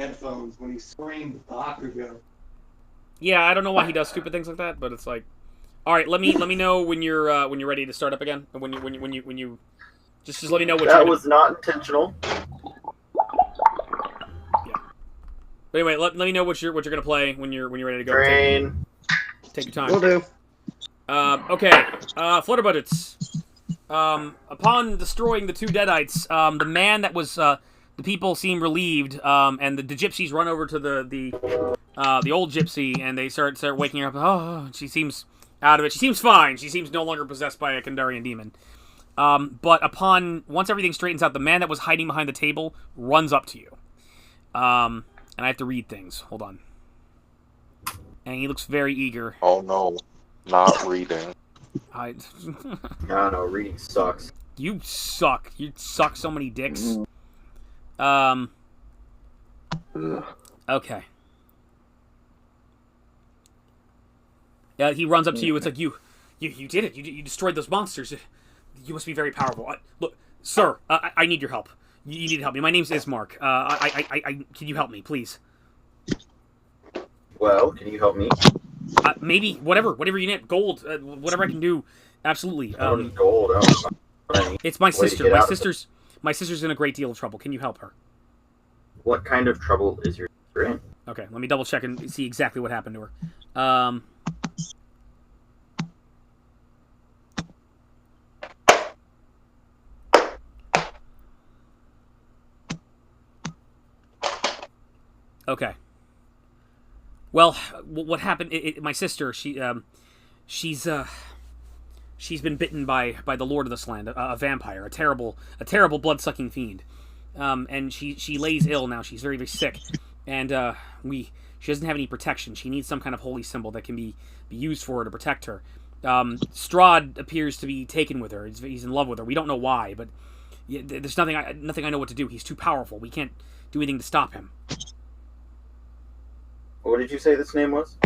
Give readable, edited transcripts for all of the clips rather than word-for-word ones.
headphones when he screamed Bakugo. Yeah, I don't know why he does stupid things like that, but it's like, all right, let me know when you're ready to start up again. When you just let me know what that was not intentional. Yeah. But anyway, let me know what you're gonna play when you're ready to go. Train. Take your time. Will do. Okay. Flutter budgets. Upon destroying the two Deadites, the man that was the people seem relieved, and the gypsies run over to the old gypsy, and they start waking her up. Oh, she seems out of it. She seems fine. She seems no longer possessed by a Kandarian demon. But once everything straightens out, the man that was hiding behind the table runs up to you. And I have to read things. Hold on. And he looks very eager. Oh no, not reading. No, reading sucks. You suck. You suck so many dicks. Okay. Yeah, he runs up to you. It's like, you did it. You destroyed those monsters. You must be very powerful. Look, sir, I need your help. You need to help me. My name's Ismark. Can you help me, please? Well, can you help me? Maybe whatever you need. Gold, whatever I can do. Absolutely. Gold. It's my sister. My sister's in a great deal of trouble. Can you help her? What kind of trouble is your sister in? Okay, let me double check and see exactly what happened to her. Okay. Well, what happened? My sister, she's been bitten by the Lord of this land, a vampire, a terrible blood-sucking fiend, and she lays ill now. She's very, very sick, and she doesn't have any protection. She needs some kind of holy symbol that can be used for her to protect her. Strahd appears to be taken with her. He's in love with her. We don't know why, but there's nothing I know what to do. He's too powerful. We can't do anything to stop him. What did you say this name was?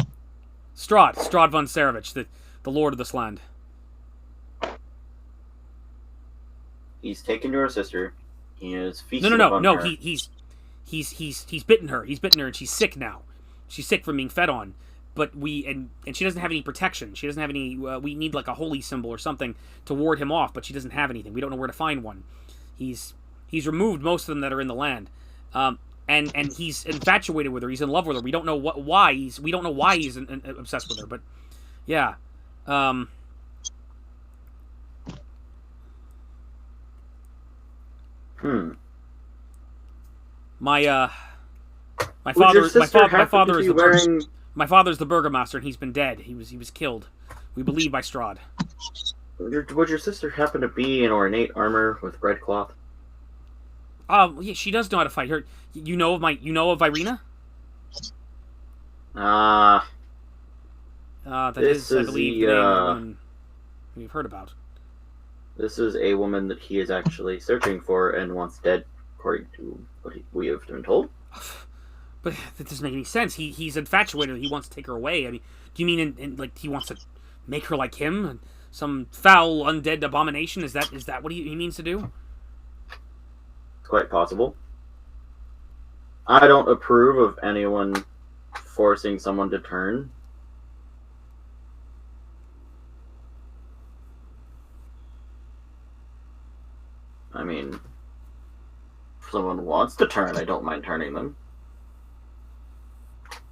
Strahd von Sarevich, the Lord of this land. He's taken your sister. He is feasting No. her. He's bitten her. He's bitten her, and she's sick now. She's sick from being fed on. But and she doesn't have any protection. She doesn't have any. We need like a holy symbol or something to ward him off. But she doesn't have anything. We don't know where to find one. He's removed most of them that are in the land. And he's infatuated with her. He's in love with her. We don't know why he's obsessed with her. But yeah, My father's the burgomaster, and he's been dead. He was killed, we believe, by Strahd. Would your sister happen to be in ornate armor with red cloth? Yeah, she does know how to fight. Her, you know of Irina? That is, I believe, the woman we've heard about. This is a woman that he is actually searching for and wants dead, according to what we have been told. But that doesn't make any sense. He's infatuated. He wants to take her away. I mean, do you mean in like he wants to make her like him? Some foul undead abomination? Is that what he means to do? It's quite possible. I don't approve of anyone forcing someone to turn. I mean, if someone wants to turn, I don't mind turning them.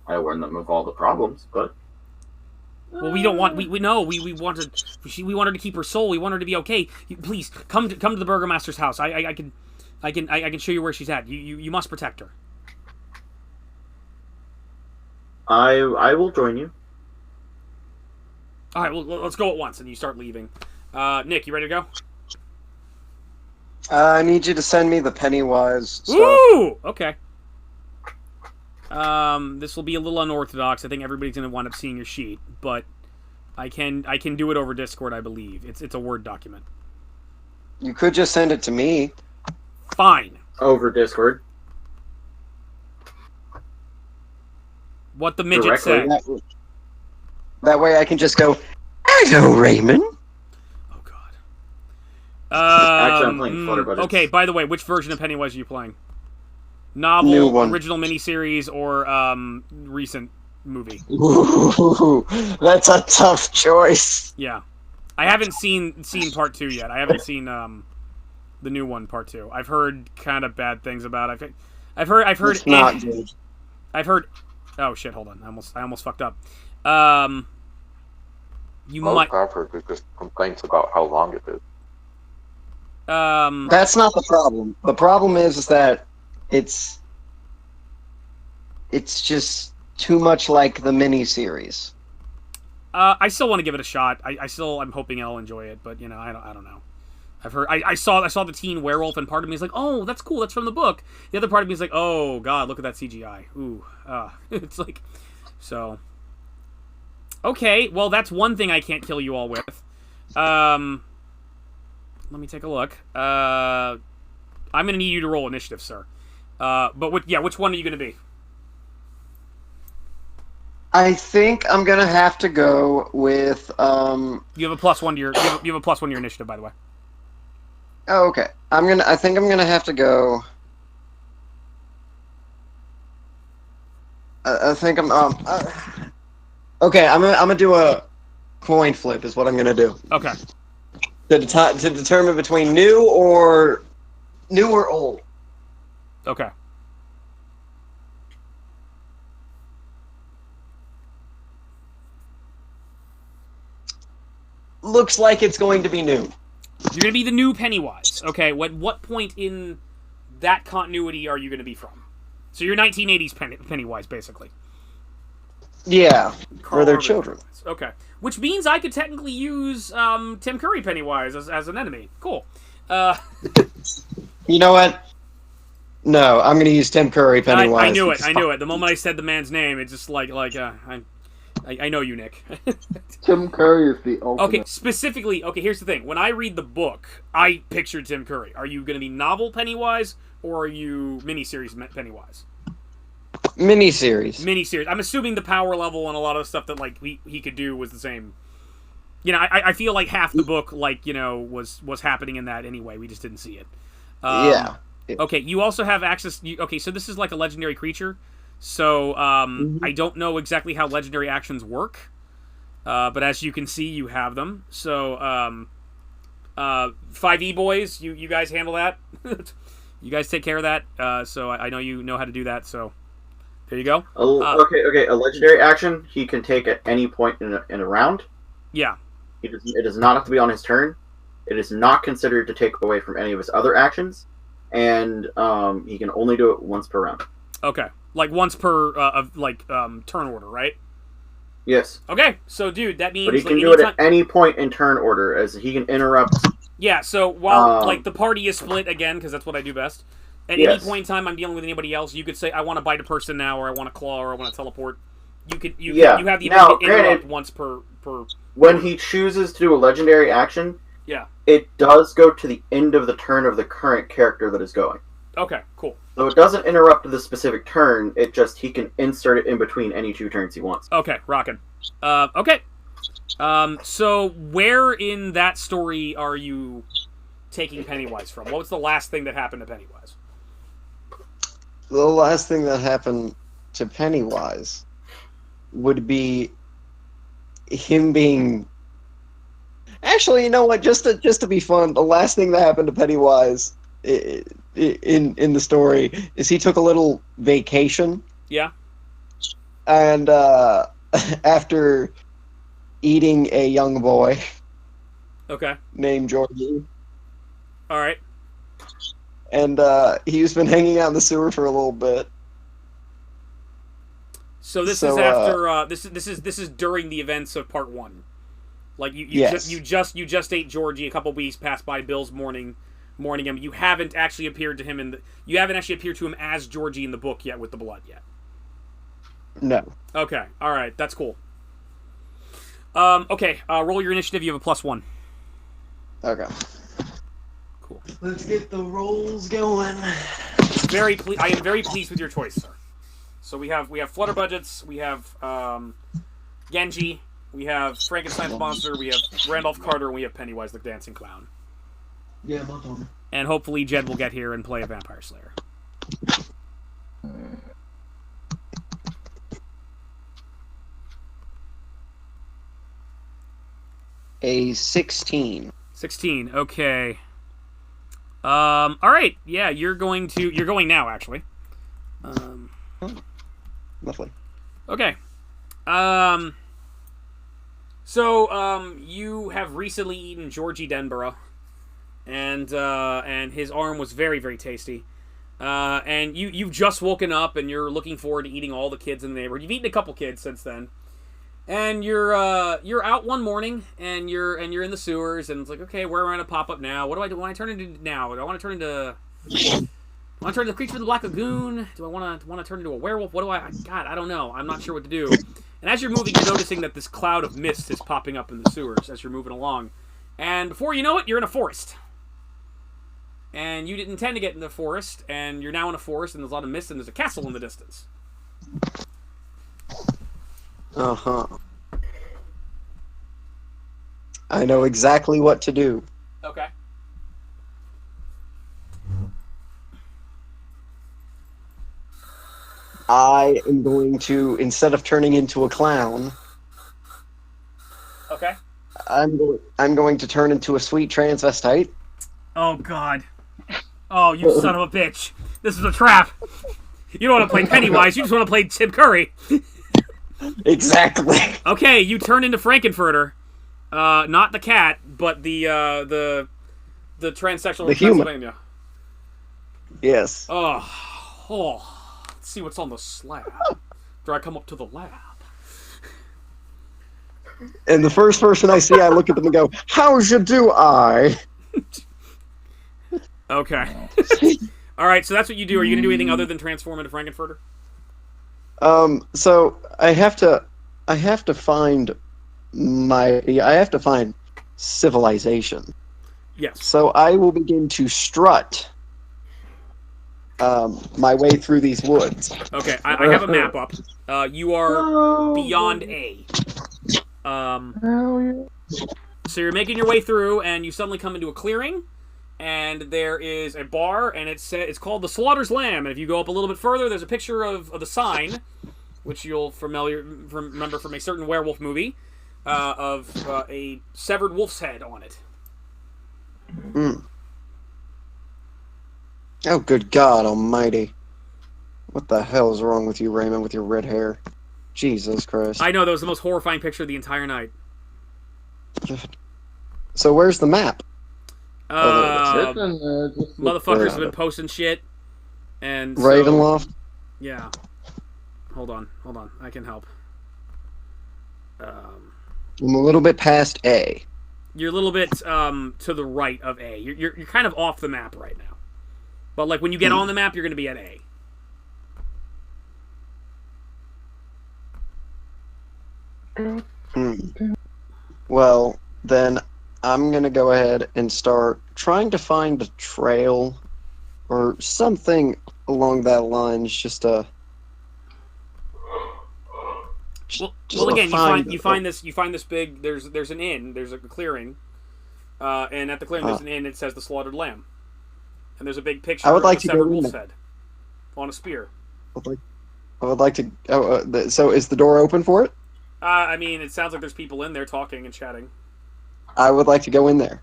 I warn them of all the problems, but... Well, we don't want... We wanted her to keep her soul. We want her to be okay. Please, come to the burgomaster's house. I can show you where she's at. You must protect her. I will join you. All right, well, let's go at once, and you start leaving. Nick, you ready to go? I need you to send me the Pennywise stuff. Ooh! Okay. This will be a little unorthodox. I think everybody's going to wind up seeing your sheet, but I can do it over Discord, I believe. It's a Word document. You could just send it to me. Fine. Over Discord. What the midget said. That way I can just go, hello, Raymond. Oh, God. Actually, I'm playing Flutter Buddies. Okay, by the way, which version of Pennywise are you playing? Novel, New one. original miniseries, or recent movie. Ooh, that's a tough choice. Yeah, I haven't seen part 2 yet. I haven't seen the new one, part 2. I've heard kind of bad things about it. I've heard. It's not good. I've heard. Oh shit! Hold on. I almost fucked up. You Most might. I've heard is just complaints about how long it is. That's not the problem. The problem is that it's just too much like the miniseries. I still want to give it a shot. I'm hoping I'll enjoy it, but I don't know. I've heard. I saw the teen werewolf, and part of me is like, oh, that's cool. That's from the book. The other part of me is like, oh god, look at that CGI. Ooh, it's like, so. Okay, well that's one thing I can't kill you all with. Let me take a look. I'm gonna need you to roll initiative, sir. But which one are you gonna be? I think I'm gonna have to go with You have a +1 to your. You have a +1 to your initiative, by the way. Oh, okay. I think I'm gonna have to go. I think I'm okay. I'm gonna do a coin flip. Is what I'm gonna do. Okay. To determine between new or old. Okay. Looks like it's going to be new. You're gonna be the new Pennywise. Okay. What point in that continuity are you gonna be from? So you're 1980s Pennywise, basically. Yeah, for their Urban children. Pennywise. Okay. Which means I could technically use Tim Curry Pennywise as an enemy. Cool. You know what? No, I'm going to use Tim Curry Pennywise. I knew it. I knew it. The moment I said the man's name, it's just I know you, Nick. Tim Curry is the ultimate. Okay, specifically, here's the thing. When I read the book, I pictured Tim Curry. Are you going to be novel Pennywise, or are you miniseries Pennywise? Miniseries. I'm assuming the power level and a lot of the stuff that he could do was the same. I feel like half the book was happening in that anyway. We just didn't see it. Yeah. Okay, you also have access. Okay, so this is like a legendary creature. So I don't know exactly how legendary actions work, but as you can see, you have them. So 5e boys, you guys handle that. You guys take care of that. So I know you know how to do that. So there you go. Okay. A legendary action he can take at any point in a round. Yeah. It does not have to be on his turn. It is not considered to take away from any of his other actions, and he can only do it once per round. Okay, like once per turn order, right? Yes. Okay, so dude, that means but he can do it at any point in turn order, as he can interrupt. Yeah. So while the party is split again, because that's what I do best. At any point in time, I'm dealing with anybody else. You could say, I want to bite a person now, or I want to claw, or I want to teleport. You have the ability to interrupt once per. When he chooses to do a legendary action, yeah, it does go to the end of the turn of the current character that is going. Okay, cool. So it doesn't interrupt the specific turn. He can insert it in between any 2 turns he wants. Okay, rockin'. Okay. So where in that story are you taking Pennywise from? What was the last thing that happened to Pennywise? The last thing that happened to Pennywise would be him being... Actually, you know what? Just to be fun, the last thing that happened to Pennywise in the story is he took a little vacation. Yeah. And after eating a young boy, okay, named Georgie. All right. And he's been hanging out in the sewer for a little bit. So this is after this is during the events of part 1. Like you just ate Georgie. A couple weeks passed by. Bill's mourning him. You haven't actually appeared to him as Georgie in the book yet with the blood yet. No. Okay. All right. That's cool. Okay. Roll your initiative. You have a +1. Okay. Cool. Let's get the rolls going. I am very pleased with your choice, sir. So we have Flutter Budgets. We have Genji. We have Frankenstein's Monster, we have Randolph Carter, and we have Pennywise the Dancing Clown. Yeah, my turn. And hopefully Jed will get here and play a Vampire Slayer. A 16. 16. Okay. All right. Yeah, you're going now, actually. Lovely. Okay. You have recently eaten Georgie Denborough, and his arm was very, very tasty. And you've just woken up, and you're looking forward to eating all the kids in the neighborhood. You've eaten a couple kids since then, and you're out one morning, and you're in the sewers, and it's like, okay, where am I gonna pop up now? What do I do? Want to turn into now? Do I want to turn into? I want to turn into the creature of the Black Lagoon? Do I want to turn into a werewolf? What do I? God, I don't know. I'm not sure what to do. And as you're moving, you're noticing that this cloud of mist is popping up in the sewers as you're moving along. And before you know it, you're in a forest. And you didn't intend to get in the forest, and you're now in a forest, and there's a lot of mist, and there's a castle in the distance. Uh-huh. I know exactly what to do. Okay. I am going to, instead of turning into a clown, Okay. I'm going to turn into a sweet transvestite. Oh, God. Oh, you son of a bitch. This is a trap. You don't want to play Pennywise, you just want to play Tim Curry. Exactly. Okay, you turn into Frankenfurter. Not the cat, but the transsexual The in human. Pennsylvania. Yes. Oh. Let's see what's on the slab. After I come up to the lab. And the first person I see, I look at them and go, "How's you do, I?" Okay. All right, so that's what you do. Are you gonna do anything other than transform into Frankenfurter? So I have to find civilization. Yes. So I will begin to strut my way through these woods. Okay, I have a map up. You are beyond A. So you're making your way through, and you suddenly come into a clearing, and there is a bar, and it's called the Slaughter's Lamb. And if you go up a little bit further, there's a picture of the sign, which you'll remember from a certain werewolf movie, of a severed wolf's head on it. Mm. Oh, good God Almighty! What the hell is wrong with you, Raymond, with your red hair? Jesus Christ! I know, that was the most horrifying picture of the entire night. So where's the map? Motherfuckers have been posting shit, and so, Ravenloft. Yeah. Hold on. I can help. I'm a little bit past A. You're a little bit to the right of A. You're kind of off the map right now. But like when you get on the map, you're going to be at A. Well, then I'm going to go ahead and start trying to find a trail or something along that line. Just Well, again, you find this big. There's an inn. There's a clearing, and at the clearing there's an inn. It says the Slaughtered Lamb, and there's a big picture I would like of a to severed go in wolf's there. head on a spear. I would like to. So is the door open for it? I mean, it sounds like there's people in there talking and chatting. I would like to go in there.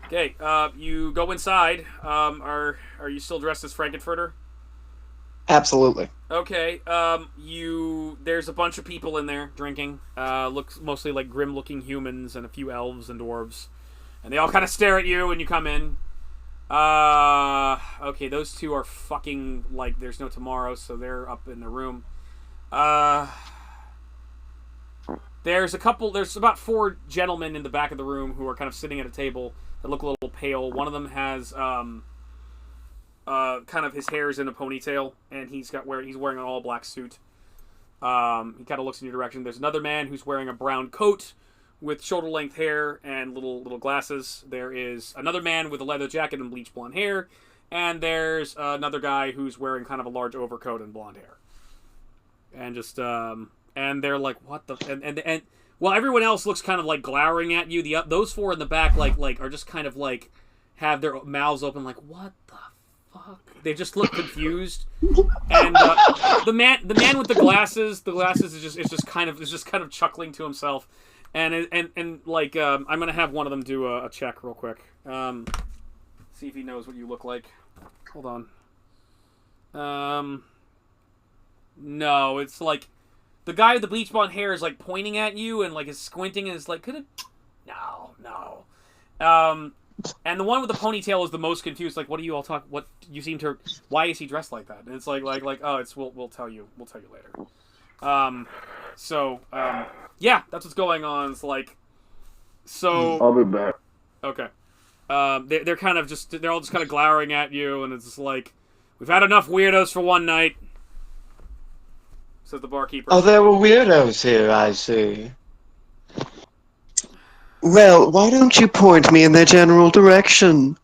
Okay, you go inside. Are you still dressed as Frankenfurter? Absolutely. Okay, there's a bunch of people in there drinking. Looks mostly like grim-looking humans and a few elves and dwarves. And they all kind of stare at you when you come in. Okay, those two are fucking like there's no tomorrow, so they're up in the room. There's about 4 gentlemen in the back of the room who are kind of sitting at a table that look a little pale. One of them has, kind of his hair's in a ponytail, and he's wearing an all-black suit. He kind of looks in your direction. There's another man who's wearing a brown coat with shoulder-length hair and little glasses. There is another man with a leather jacket and bleach blonde hair, and there's another guy who's wearing kind of a large overcoat and blonde hair. And just, and they're like, what the... And well, everyone else looks kind of like glowering at you. Those 4 in the back, like are just kind of like, have their mouths open like, what the fuck? They just look confused, and the man with the glasses is just kind of chuckling to himself, and like I'm gonna have one of them do a check real quick, see if he knows what you look like. Hold on. No, it's like the guy with the bleach blonde hair is like pointing at you and like is squinting and is like, could it? No. And the one with the ponytail is the most confused. Like, what do you all talk? What you seem to? Why is he dressed like that? And it's like oh, it's we'll tell you later. Yeah, that's what's going on. It's like, so I'll be back. okay. They're kind of just they're all just kind of glowering at you, and it's just like, we've had enough weirdos for one night. Says the barkeeper. Oh, there were weirdos here, I see. Well, why don't you point me in their general direction?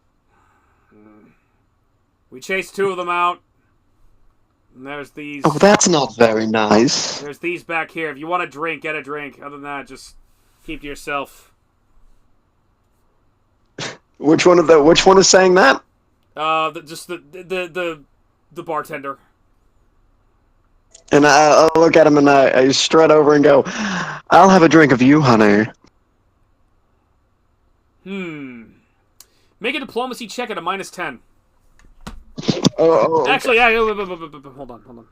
We chased two of them out. And there's these. Oh, that's not very nice. There's these back here. If you want a drink, get a drink. Other than that, just keep to yourself. Which one is saying that? The bartender. And I look at him and I strut over and go, I'll have a drink of you, honey. Make a diplomacy check at a -10. Oh. Actually, yeah. Hold on.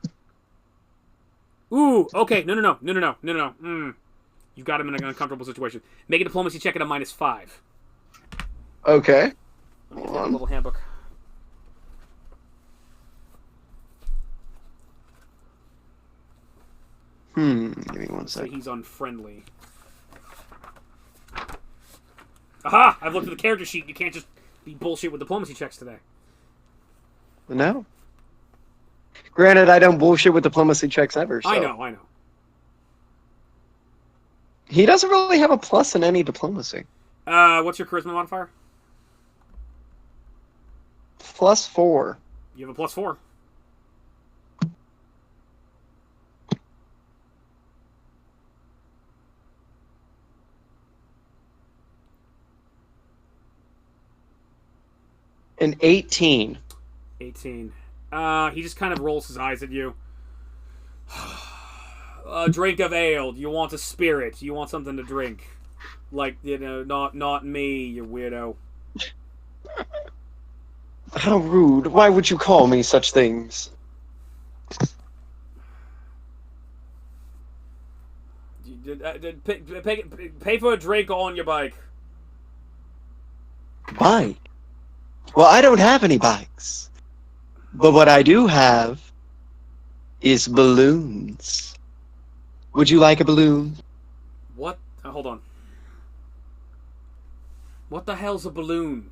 Ooh, okay. No. You've got him in an uncomfortable situation. Make a diplomacy check at a -5. Okay. Let me get that little handbook. Give me one So second. he's unfriendly. Aha! I've looked at the character sheet. You can't just be bullshit with diplomacy checks today. No. Granted, I don't bullshit with diplomacy checks ever. So. I know. He doesn't really have a plus in any diplomacy. What's your charisma modifier? +4. You have a +4. An 18. 18. He just kind of rolls his eyes at you. A drink of ale. Do you want a spirit? Do you want something to drink? Like, not me, you weirdo. How rude. Why would you call me such things? Pay for a drink on your bike. Why? Well, I don't have any bikes. But what I do have is balloons. Would you like a balloon? What? Hold on. What the hell's a balloon?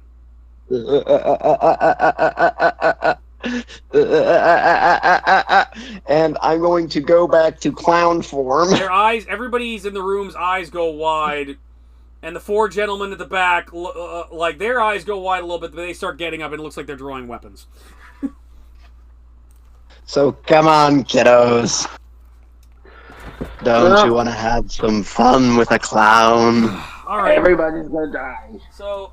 And I'm going to go back to clown form. Their eyes, everybody's in the room's eyes go wide. And the four gentlemen at the back, like, their eyes go wide a little bit, but they start getting up, and it looks like they're drawing weapons. So, come on, kiddos. Don't you want to have some fun with a clown? All right. Everybody's gonna die. So,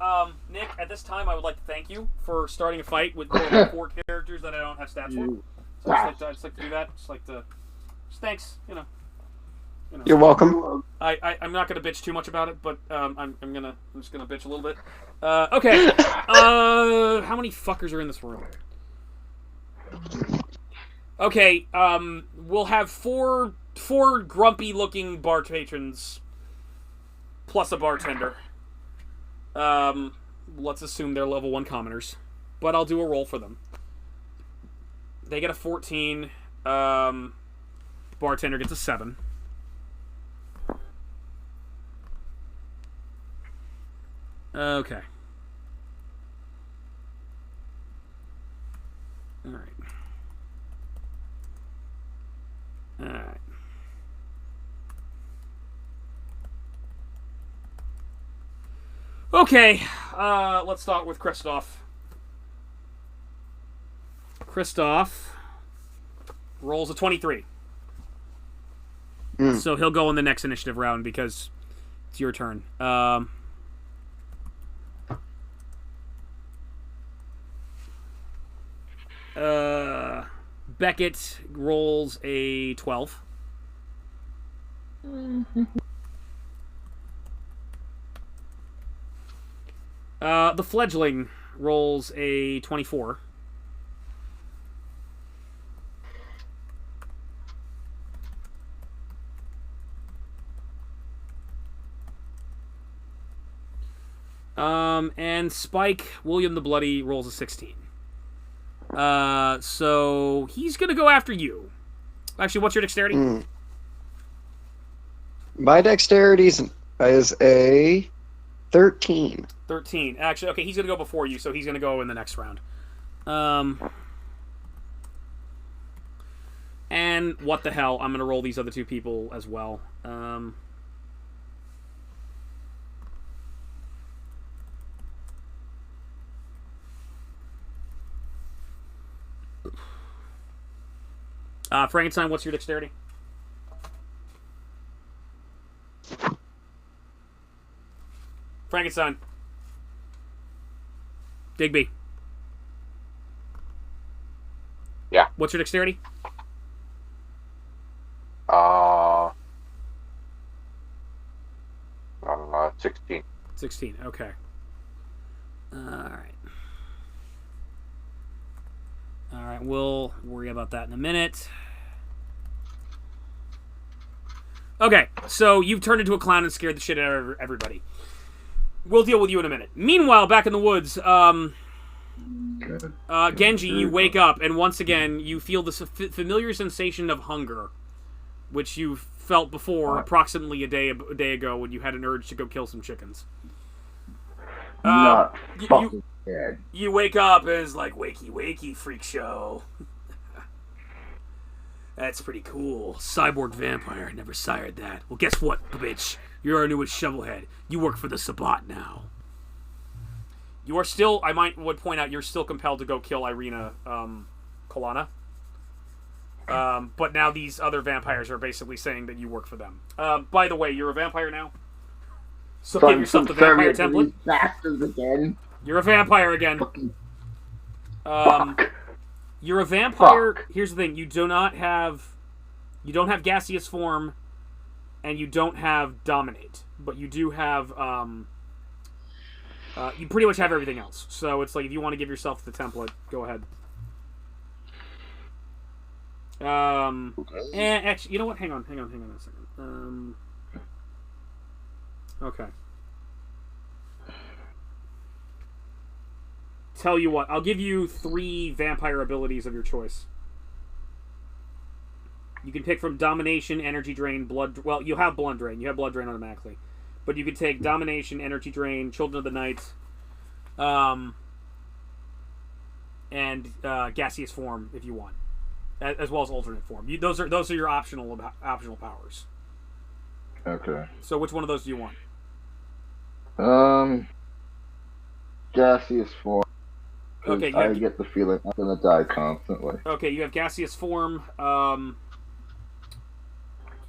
Nick, at this time, I would like to thank you for starting a fight with four characters that I don't have stats for. So I just like to do that. Just thanks, You're welcome. I'm not gonna bitch too much about it, but I'm just gonna bitch a little bit. Okay. How many fuckers are in this room? Okay. We'll have four grumpy-looking bar patrons plus a bartender. Let's assume they're level 1 commoners, but I'll do a roll for them. They get a 14. Bartender gets a 7. Okay. Alright. Alright. Okay. Let's start with Christoph. Christoph rolls a 23. So he'll go in the next initiative round because it's your turn. Beckett rolls a 12. The fledgling rolls a 24. And Spike, William the Bloody, rolls a 16. So he's gonna go after you. Actually, what's your dexterity? My dexterity is a 13. 13. Actually, okay, he's gonna go before you, so he's gonna go in the next round. And what the hell? I'm gonna roll these other two people as well. Frankenstein, what's your dexterity? Frankenstein. Digby. Yeah. What's your dexterity? 16. 16, okay. Alright. Alright, we'll worry about that in a minute. Okay, so you've turned into a clown and scared the shit out of everybody. We'll deal with you in a minute. Meanwhile, back in the woods, Genji, you wake up, and once again, you feel this familiar sensation of hunger, which you felt before, approximately a day ago, when you had an urge to go kill some chickens. Not fucking dead. You wake up, and it's like, wakey, wakey, freak show. That's pretty cool. Cyborg vampire, never sired that. Well, guess what, bitch? You're our newest shovelhead. You work for the Sabbat now. You are still, would point out, you're still compelled to go kill Irina Kolana. But now these other vampires are basically saying that you work for them. By the way, you're a vampire now. So give yourself the vampire template. Bastards again. You're a vampire again. Fuck. You're a vampire. Fuck. Here's the thing: you don't have gaseous form, and you don't have dominate, but you do have. You pretty much have everything else. So it's like if you want to give yourself the template, go ahead. And actually, you know what? Hang on a second. Okay. Tell you what, I'll give you 3 vampire abilities of your choice. You can pick from Domination, Energy Drain, Blood... Well, you have Blood Drain. You have Blood Drain automatically. But you can take Domination, Energy Drain, Children of the Night, and Gaseous Form, if you want. As well as Alternate Form. Those are your optional powers. Okay. So which one of those do you want? Gaseous form. Okay, I get the feeling I'm gonna die constantly. Okay, you have Gaseous Form.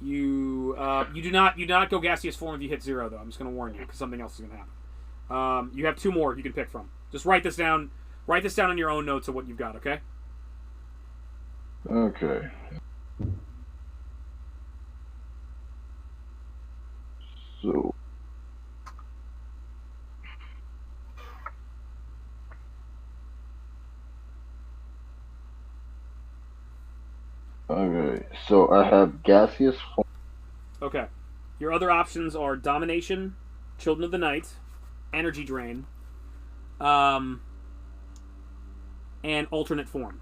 You do not go Gaseous Form if you hit 0, though. I'm just gonna warn you because something else is gonna happen. You have 2 more you can pick from. Just write this down. Write this down in your own notes of what you've got. Okay. Okay. So. Okay, so I have gaseous form. Okay. Your other options are Domination, Children of the Night, Energy Drain, and Alternate Form.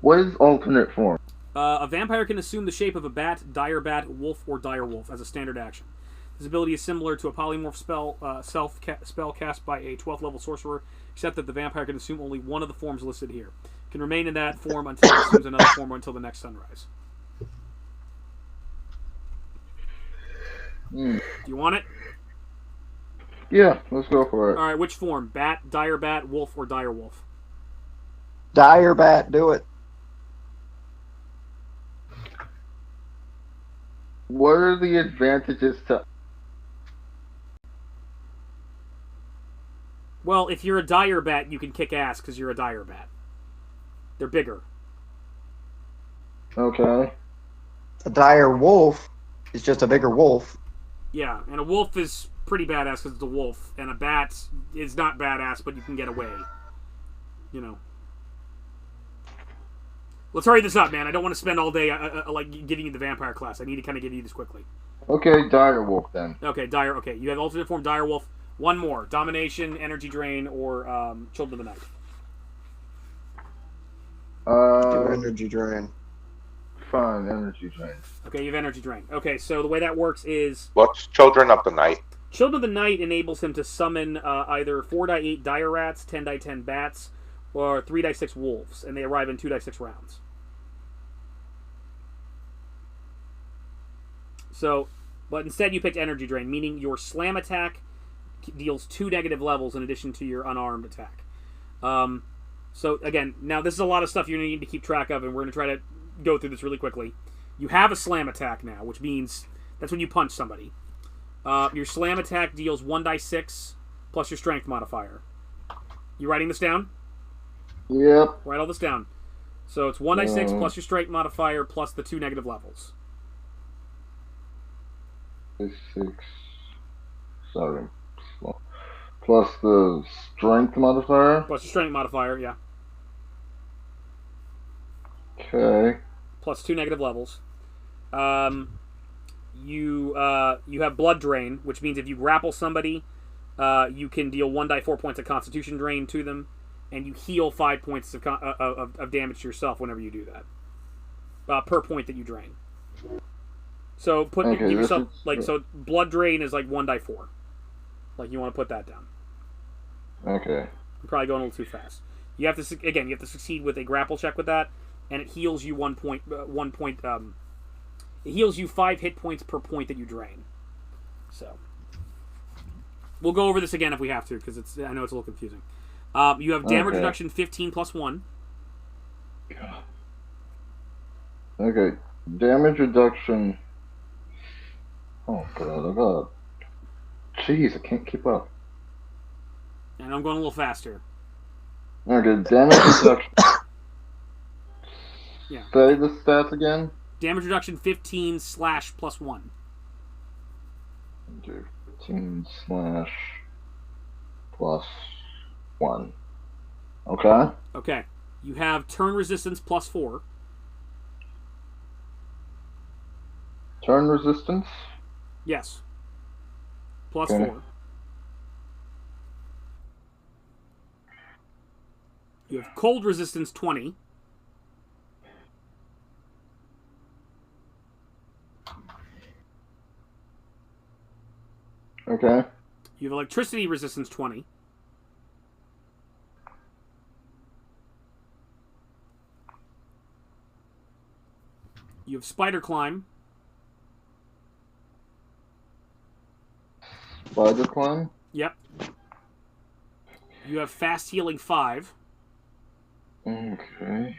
What is alternate form? A vampire can assume the shape of a bat, dire bat, wolf, or dire wolf as a standard action. This ability is similar to a polymorph spell cast by a 12th level sorcerer, except that the vampire can assume only one of the forms listed here. It can remain in that form until it assumes another form or until the next sunrise. Do you want it? Yeah, let's go for it. Alright, which form? Bat, dire bat, wolf, or dire wolf? Dire bat, do it. What are the advantages to... Well, if you're a dire bat, you can kick ass because you're a dire bat. They're bigger. Okay. A dire wolf is just a bigger wolf. Yeah, and a wolf is pretty badass because it's a wolf, and a bat is not badass, but you can get away. You know. Let's hurry this up, man. I don't want to spend all day like giving you the vampire class. I need to kind of give you this quickly. Okay, dire wolf then. Okay, dire. Okay, you have alternate form dire wolf. One more: domination, energy drain, or children of the night. Do energy drain. Fine, energy drain. Okay, you have energy drain. Okay, so the way that works is What's Children of the Night? Children of the Night enables him to summon either 4-8 dire rats, 10-10 bats, or 3-6 wolves, and they arrive in 2-6 rounds. So, but instead you picked energy drain, meaning your slam attack deals 2 negative levels in addition to your unarmed attack. So again, now this is a lot of stuff you need to keep track of, and we're going to try to go through this really quickly. You have a slam attack now, which means that's when you punch somebody. Your slam attack deals 1d6 plus your strength modifier. You writing this down? Yep. Write all this down. So it's 1d6 plus your strength modifier plus the 2 negative levels. 6. Sorry. Plus the strength modifier. Plus your strength modifier, yeah. Okay. Plus 2 negative levels. You have blood drain, which means if you grapple somebody, you can deal 1d4 points of constitution drain to them, and you heal 5 points of damage to yourself whenever you do that. Per point that you drain. So give yourself so blood drain is like 1d4. Like you want to put that down. Okay. I'm probably going a little too fast. You have to succeed with a grapple check with that, and it heals you 1 point. It heals you 5 hit points per point that you drain. So we'll go over this again if we have to, because I know it's a little confusing. You have damage reduction 15 plus 1. Okay. Damage reduction. Oh god. Jeez, I can't keep up. And I'm going a little faster. Okay, damage reduction. Yeah. Say the stats again. Damage reduction 15 / plus 1. 15 / plus 1. Okay. Okay. You have turn resistance plus 4. Turn resistance? Yes. Plus Okay. 4. You have cold resistance 20. Okay. You have electricity resistance 20. You have spider climb. Spider climb? Yep. You have fast healing 5. Okay.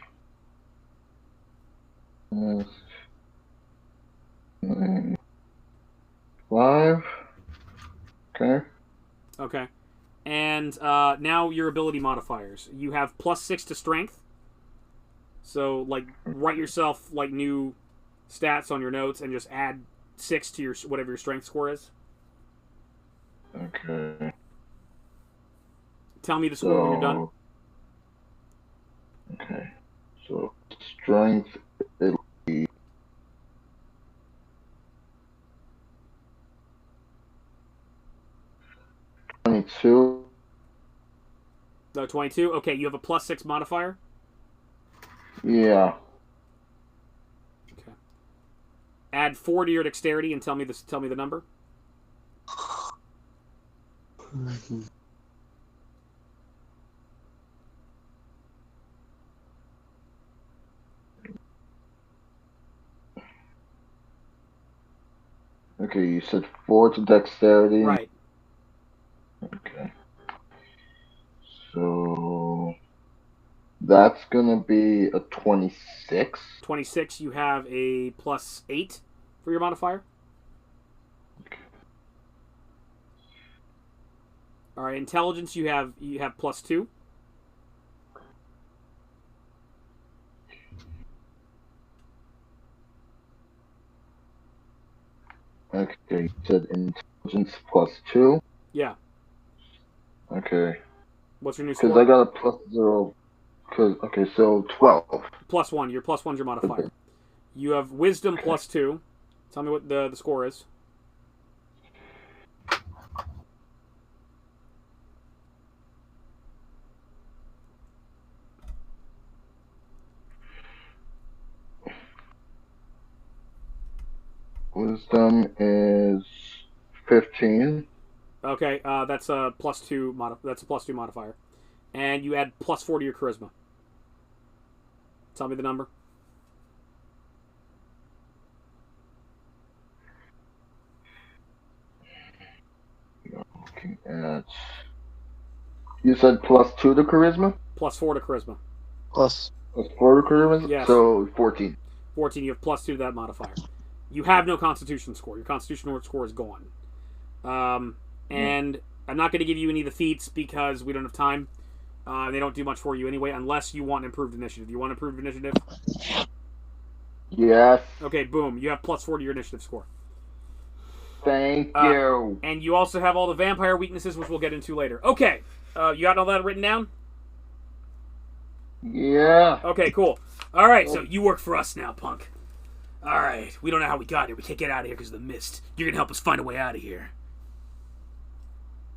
5. Okay. Okay. And now your ability modifiers. You have plus 6 to strength. So, like, write yourself, like, new stats on your notes and just add 6 to your whatever your strength score is. Okay. Tell me the score when you're done. Okay. So, strength, it'll be 22. No, 22? Okay, you have a plus 6 modifier? Yeah. Okay. Add 4 to your dexterity and tell me the number. Okay, you said 4 to dexterity. Right. Okay. So that's gonna be a 26. 26, you have a plus 8 for your modifier. Alright, intelligence you have plus 2. Okay, you said intelligence +2. Yeah. Okay, What's your new because score? I got a +0. Okay, so 12. +1. Your +1's your modifier. You have wisdom +2. Tell me what the score is. Wisdom is 15. Okay, that's a +2 that's a +2 modifier, and you add +4 to your charisma. Tell me the number. Looking at. You said +2 to charisma? +4 to charisma. Plus, +4 to charisma? Yes. So 14. 14. You have +2 to that modifier. You have no Constitution score. Your Constitution score is gone. And I'm not going to give you any of the feats because we don't have time. They don't do much for you anyway, unless you want improved initiative. You want improved initiative? Yes. Okay, boom. You have +4 to your initiative score. Thank you. And you also have all the vampire weaknesses, which we'll get into later. Okay. You got all that written down? Yeah. Okay, cool. All right, so you work for us now, punk. All right. We don't know how we got here. We can't get out of here because of the mist. You're going to help us find a way out of here.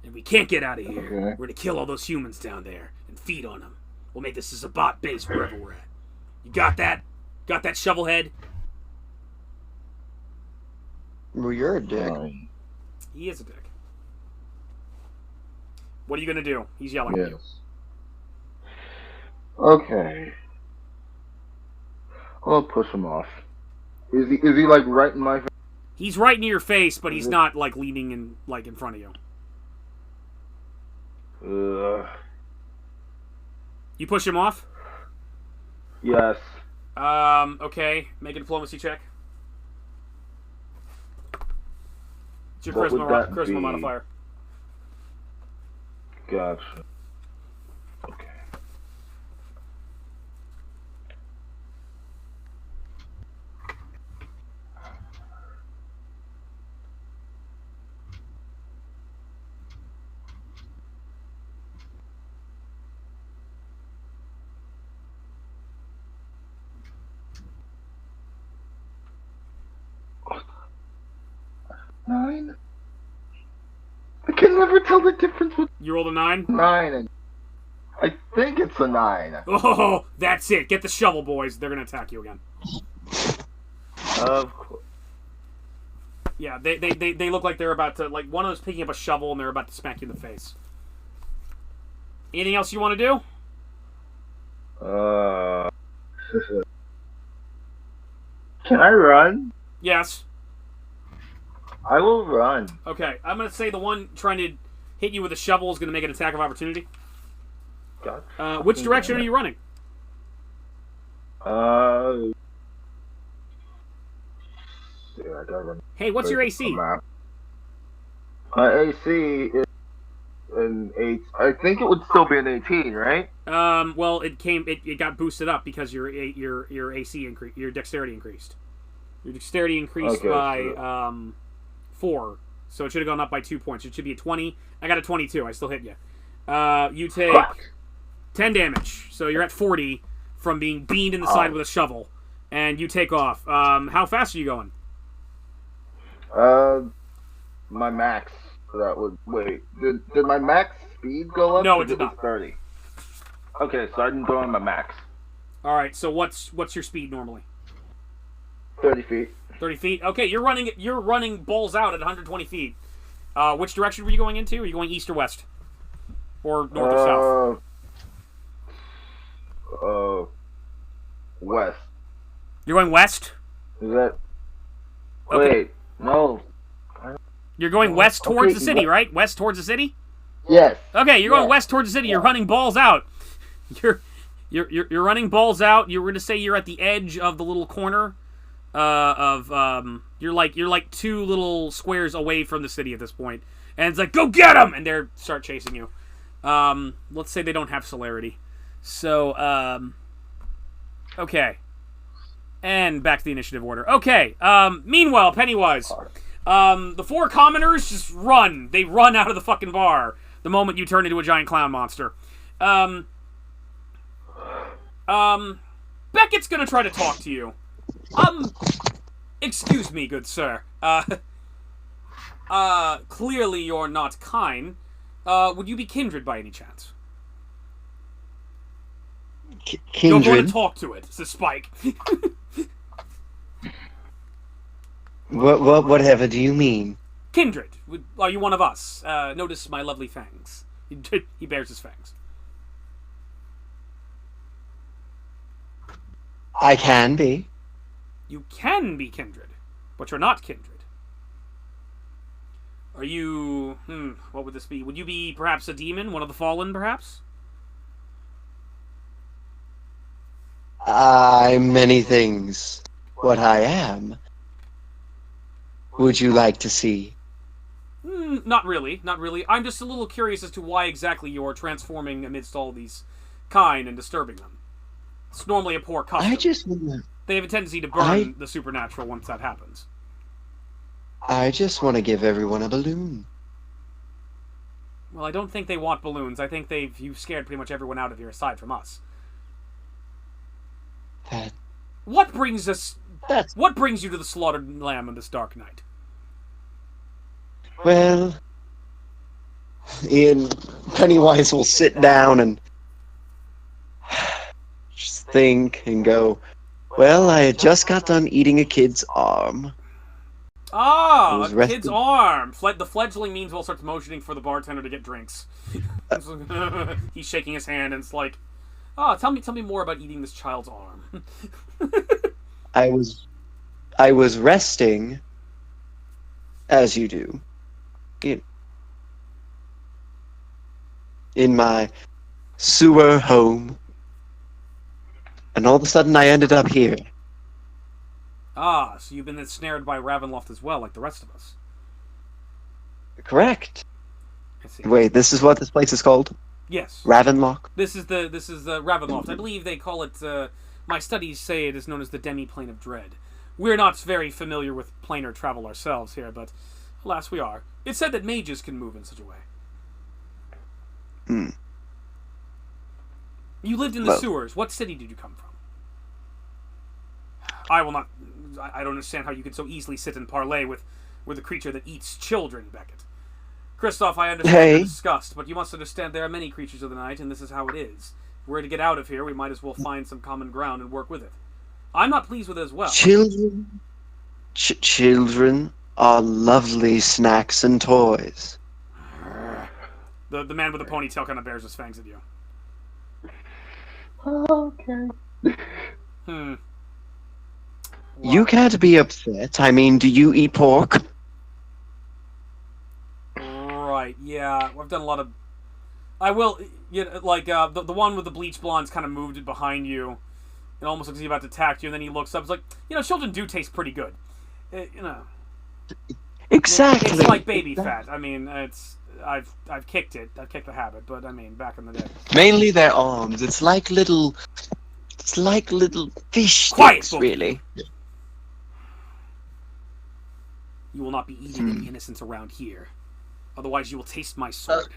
And we can't get out of here. Okay. We're going to kill all those humans down there and feed on them. We'll make this a Zabbat base wherever we're at. You got that? Got that, shovelhead? well, you're a dick. He is a dick. What are you going to do? He's yelling at you. Yes. Okay. I'll push him off. Is he like right in my face? He's right near your face, but he's not like leaning in front of you. You push him off? Yes. Okay. Make a diplomacy check. It's your What would that charisma be? modifier. Gotcha. Okay. Nine? I can never tell the difference with You rolled a 9? 9 and I think it's a 9. Oh, that's it. Get the shovel, boys. They're going to attack you again. Of course. Yeah, they look like they're about to, like, one of them's picking up a shovel and they're about to smack you in the face. Anything else you want to do? Can I run? Yes. I will run. Okay, I'm going to say the one trying to hit you with a shovel is going to make an attack of opportunity. God. Which direction are you running? Yeah, I gotta run. Hey, what's your AC? My AC is an 8. I think it would still be an 18, right? Well, it got boosted up because your AC increased, your dexterity increased. Your dexterity increased by 4, so it should have gone up by 2 points. It should be a 20. I got a 22. I still hit you. You take 10 damage, so you're at 40 from being beamed in the side with a shovel, and you take off. How fast are you going? My max. That would wait. Did my max speed go up? No, it did was not. 30. Okay, so I didn't go on my max. All right. So what's your speed normally? 30 feet. 30 feet. Okay, you're running balls out at 120 feet. Which direction were you going into? Are you going east or west, or north or south? West. You're going west. Is that? Okay. Wait, no. You're going west towards Okay, the city, right? West towards the city. Yes. Okay, you're going west towards the city. You're running balls out. You're running balls out. You're going to say you're at the edge of the little corner. You're like 2 little squares away from the city at this point, and it's like, go get them, and they start chasing you. Let's say they don't have celerity, so okay, and back to the initiative order. Okay. Meanwhile, Pennywise, The four commoners just run. They run out of the fucking bar the moment you turn into a giant clown monster. Beckett's gonna try to talk to you. Excuse me, good sir. Clearly you're not kind. Would you be kindred by any chance? You're going Kindred? to talk to it, says Spike. Whatever do you mean? Kindred, are you one of us? Notice my lovely fangs. He bares his fangs. I can be. You can be kindred, but you're not kindred. Are you... what would this be? Would you be perhaps a demon? One of the fallen, perhaps? I'm many things. What I am. Would you like to see? Not really, not really. I'm just a little curious as to why exactly you're transforming amidst all these kind and disturbing them. It's normally a poor custom. I just wanna... They have a tendency to burn the supernatural once that happens. I just want to give everyone a balloon. Well, I don't think they want balloons. I think you've scared pretty much everyone out of here aside from us. What brings you to the slaughtered lamb on this dark night? Well, Ian, Pennywise will sit down and just think and go, well, I had just got done eating a kid's arm. Ah, a kid's arm. The fledgling meanwhile starts motioning for the bartender to get drinks. He's shaking his hand and it's like, tell me more about eating this child's arm. I was resting, as you do, in my sewer home, and all of a sudden I ended up here. Ah, so you've been ensnared by Ravenloft as well, like the rest of us. Correct. I see. Wait, this is what this place is called? Yes. Ravenloft? This is Ravenloft. I believe they call it. My studies say it is known as the demi-plane of dread. We're not very familiar with planar travel ourselves here, but alas, we are. It's said that mages can move in such a way. You lived in the sewers. What city did you come from? I will not. I don't understand how you can so easily sit and parley with a creature that eats children, Beckett. Christoph, I understand your disgust, but you must understand there are many creatures of the night, and this is how it is. If we're to get out of here, we might as well find some common ground and work with it. I'm not pleased with it as well. Children are lovely snacks and toys. The man with the ponytail kind of bears his fangs at you. Okay. You can't be upset. I mean, do you eat pork? Right, yeah. I've done a lot of... I will... the one with the bleach blonde's kind of moved it behind you. It almost looks like he's about to attack you, and then he looks up. It's like, children do taste pretty good. Exactly. It's like baby fat. I mean, I've kicked it. I've kicked the habit, but I mean, back in the day. Mainly their arms. It's like little fish sticks, really. You will not be eating any innocents around here. Otherwise, you will taste my sword.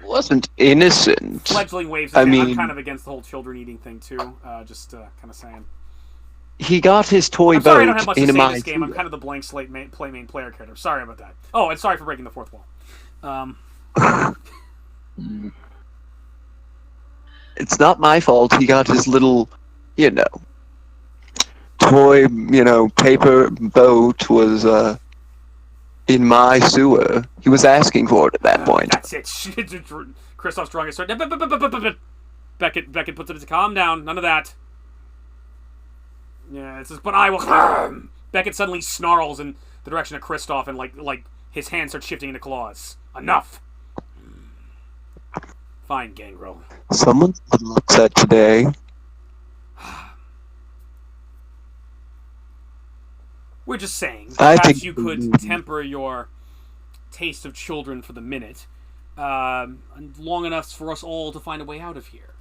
Wasn't innocent. Fledgling waves his hand. I'm kind of against the whole children eating thing, too. Just kind of saying. He got his toy boat. Sorry, I don't have much to say in this game. I'm kind of the blank slate main player character. Sorry about that. Oh, and sorry for breaking the fourth wall. It's not my fault. He got his little, toy, paper boat was in my sewer. He was asking for it at that point. That's it. Kristoff's drawing his sword. Beckett puts it to calm down. None of that. Yeah, it says, but I will. Beckett suddenly snarls in the direction of Kristoff, and like his hand starts shifting into claws. Enough. Fine, Gangrel. Someone's a little upset today. We're just saying. Perhaps you could temper your taste of children for the minute, long enough for us all to find a way out of here.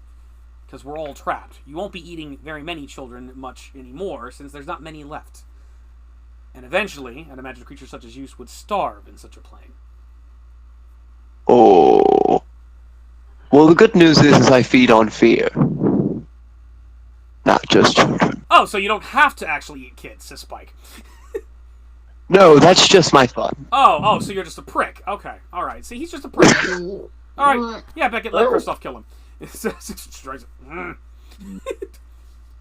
Because we're all trapped. You won't be eating very many children much anymore, since there's not many left. And eventually, I'd imagine a creature such as you would starve in such a plane. Oh. Well, the good news is I feed on fear. Not just children. Oh, so you don't have to actually eat kids, says Spike. No, that's just my fun. Oh, so you're just a prick. Okay, alright. See, he's just a prick. Alright, yeah, Beckett, let Kristoff kill him.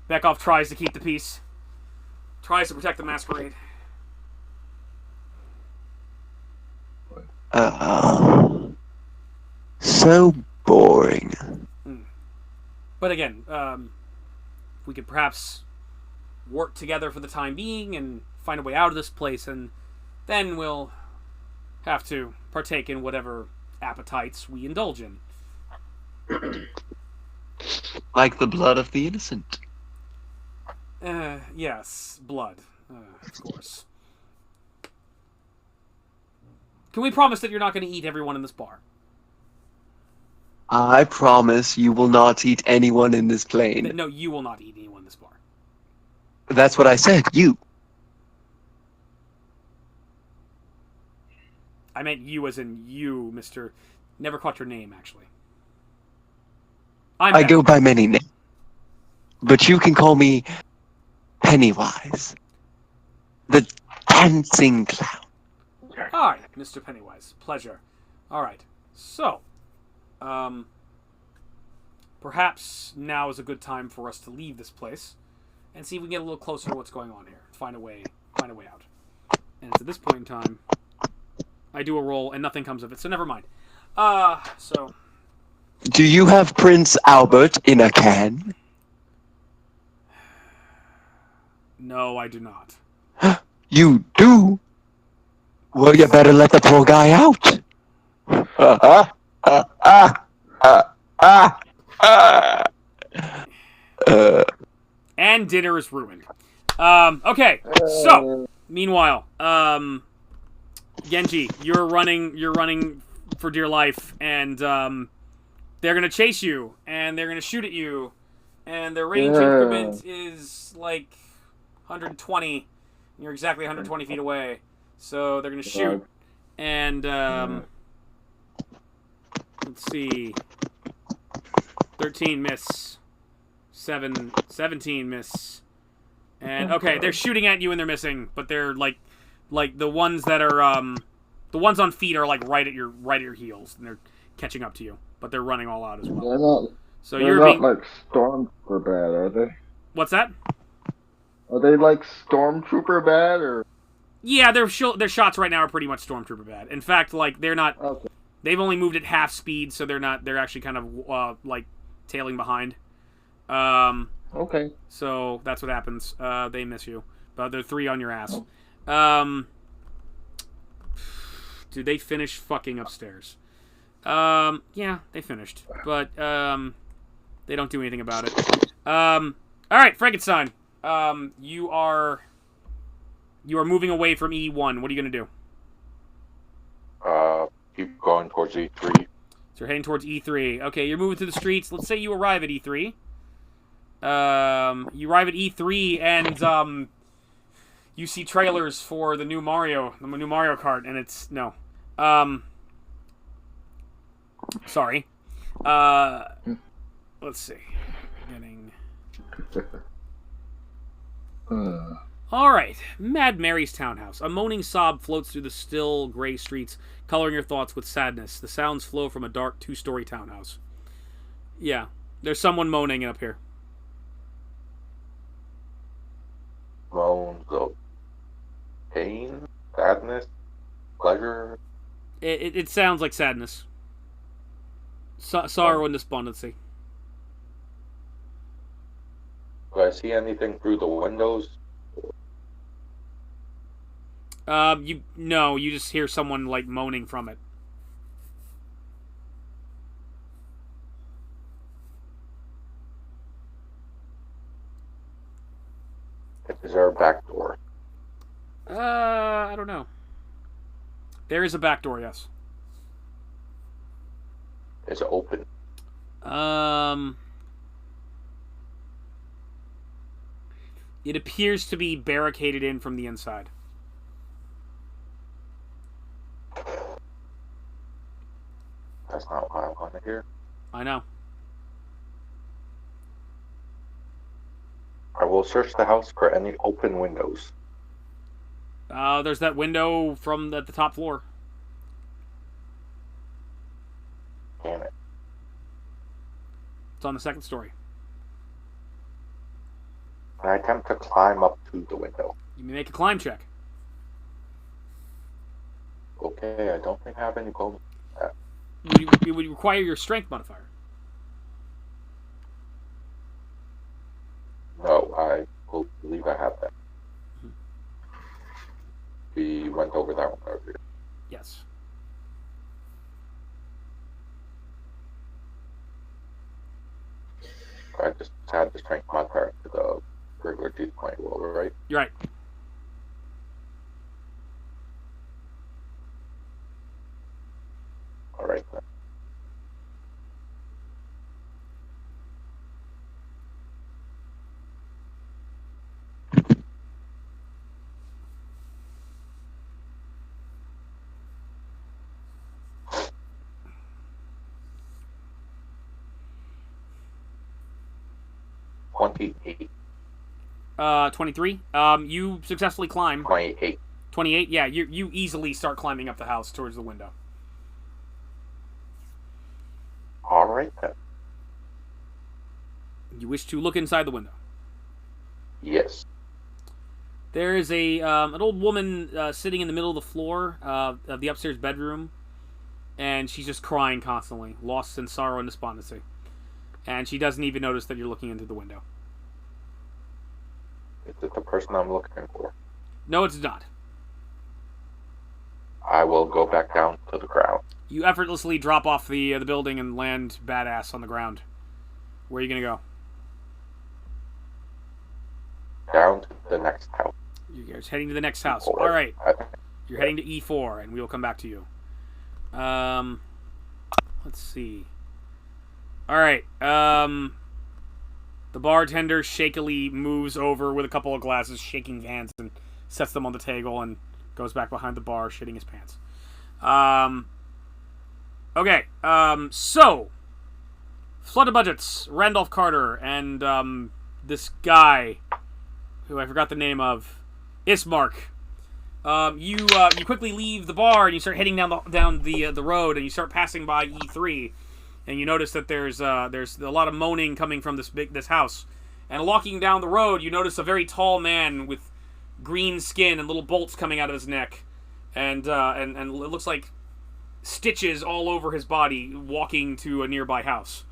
Beckhoff tries to keep the peace. Tries to protect the masquerade. So boring. But again, we could perhaps work together for the time being and find a way out of this place, and then we'll have to partake in whatever appetites we indulge in. Like the blood of the innocent. Yes, blood, of course. Can we promise that you're not going to eat everyone in this bar? I promise you will not eat anyone in this plane. No, you will not eat anyone in this bar. That's what I said, you. I meant you as in you, Mr. Never caught your name, actually. I go by many names. But you can call me Pennywise. The dancing clown. Hi, Mr. Pennywise. Pleasure. Alright, so, perhaps now is a good time for us to leave this place and see if we can get a little closer to what's going on here. Find a way out. And it's at this point in time, I do a roll and nothing comes of it, so never mind. So... Do you have Prince Albert in a can? No, I do not. You do? Well, you better let the poor guy out. And dinner is ruined. Okay, so, meanwhile, Genji, you're running for dear life, and, they're gonna chase you, and they're gonna shoot at you, and their range increment is, like, 120. You're exactly 120 feet away. So they're gonna shoot, and, let's see, 13 miss, 17 miss, and, okay, they're shooting at you and they're missing, but they're, like the ones that are, the ones on feet are, like, right at your heels, and they're catching up to you, but they're running all out as well. They're not like stormtrooper bad, are they? What's that? Are they like stormtrooper bad, or? Yeah, their shots right now are pretty much stormtrooper bad. In fact, like, they're not. Okay. They've only moved at half speed, so they're not. They're actually kind of like tailing behind. Okay. So that's what happens. They miss you, but they're 3 on your ass. Did they finish fucking upstairs? Yeah, they finished, but they don't do anything about it. All right, Frankenstein. You are moving away from E1. What are you gonna do? Keep going towards E3. So you're heading towards E3. Okay, you're moving through the streets. Let's say you arrive at E3. You arrive at E3 and you see trailers for the new Mario Kart, and it's no. Sorry. Let's see. Getting. All right. Mad Mary's townhouse. A moaning sob floats through the still gray streets, coloring your thoughts with sadness. The sounds flow from a dark 2-story townhouse. Yeah, there's someone moaning up here. Moans of pain, sadness, pleasure. It sounds like sadness. Sorrow and despondency. Do I see anything through the windows? You just hear someone like moaning from it. Is there a back door? I don't know. There is a back door, yes. Is it open? It appears to be barricaded in from the inside. That's not what I want to hear. I know. I will search the house for any open windows. There's that window from the top floor. Damn it. It's on the second story. And I attempt to climb up to the window. You may make a climb check. Okay, I don't think I have any bonus. It would require your strength modifier. No, I will believe I have that. We went over that one earlier. Yes. I just had the strength modifier to the regular D20 roll, right? You're right. Alright then. $28. 23. You successfully climb. 28. 28. Yeah, you easily start climbing up the house towards the window. Alright then. You wish to look inside the window. Yes. There is an old woman sitting in the middle of the floor of the upstairs bedroom, and she's just crying constantly, lost in sorrow and despondency. And she doesn't even notice that you're looking into the window. Is it the person I'm looking for? No, it's not. I will go back down to the ground. You effortlessly drop off the building and land badass on the ground. Where are you going to go? Down to the next house. You're heading to the next house. Or- All right. I- You're heading to E4, and we will come back to you. Let's see. All right. The bartender shakily moves over with a couple of glasses, shaking hands, and sets them on the table, and goes back behind the bar, shitting his pants. Okay. So, flooded budgets. Randolph Carter and this guy, who I forgot the name of, Ismark. You quickly leave the bar and you start heading down the road, and you start passing by E3, and you notice that there's a lot of moaning coming from this house. And walking down the road, you notice a very tall man with green skin and little bolts coming out of his neck, and it looks like stitches all over his body, walking to a nearby house.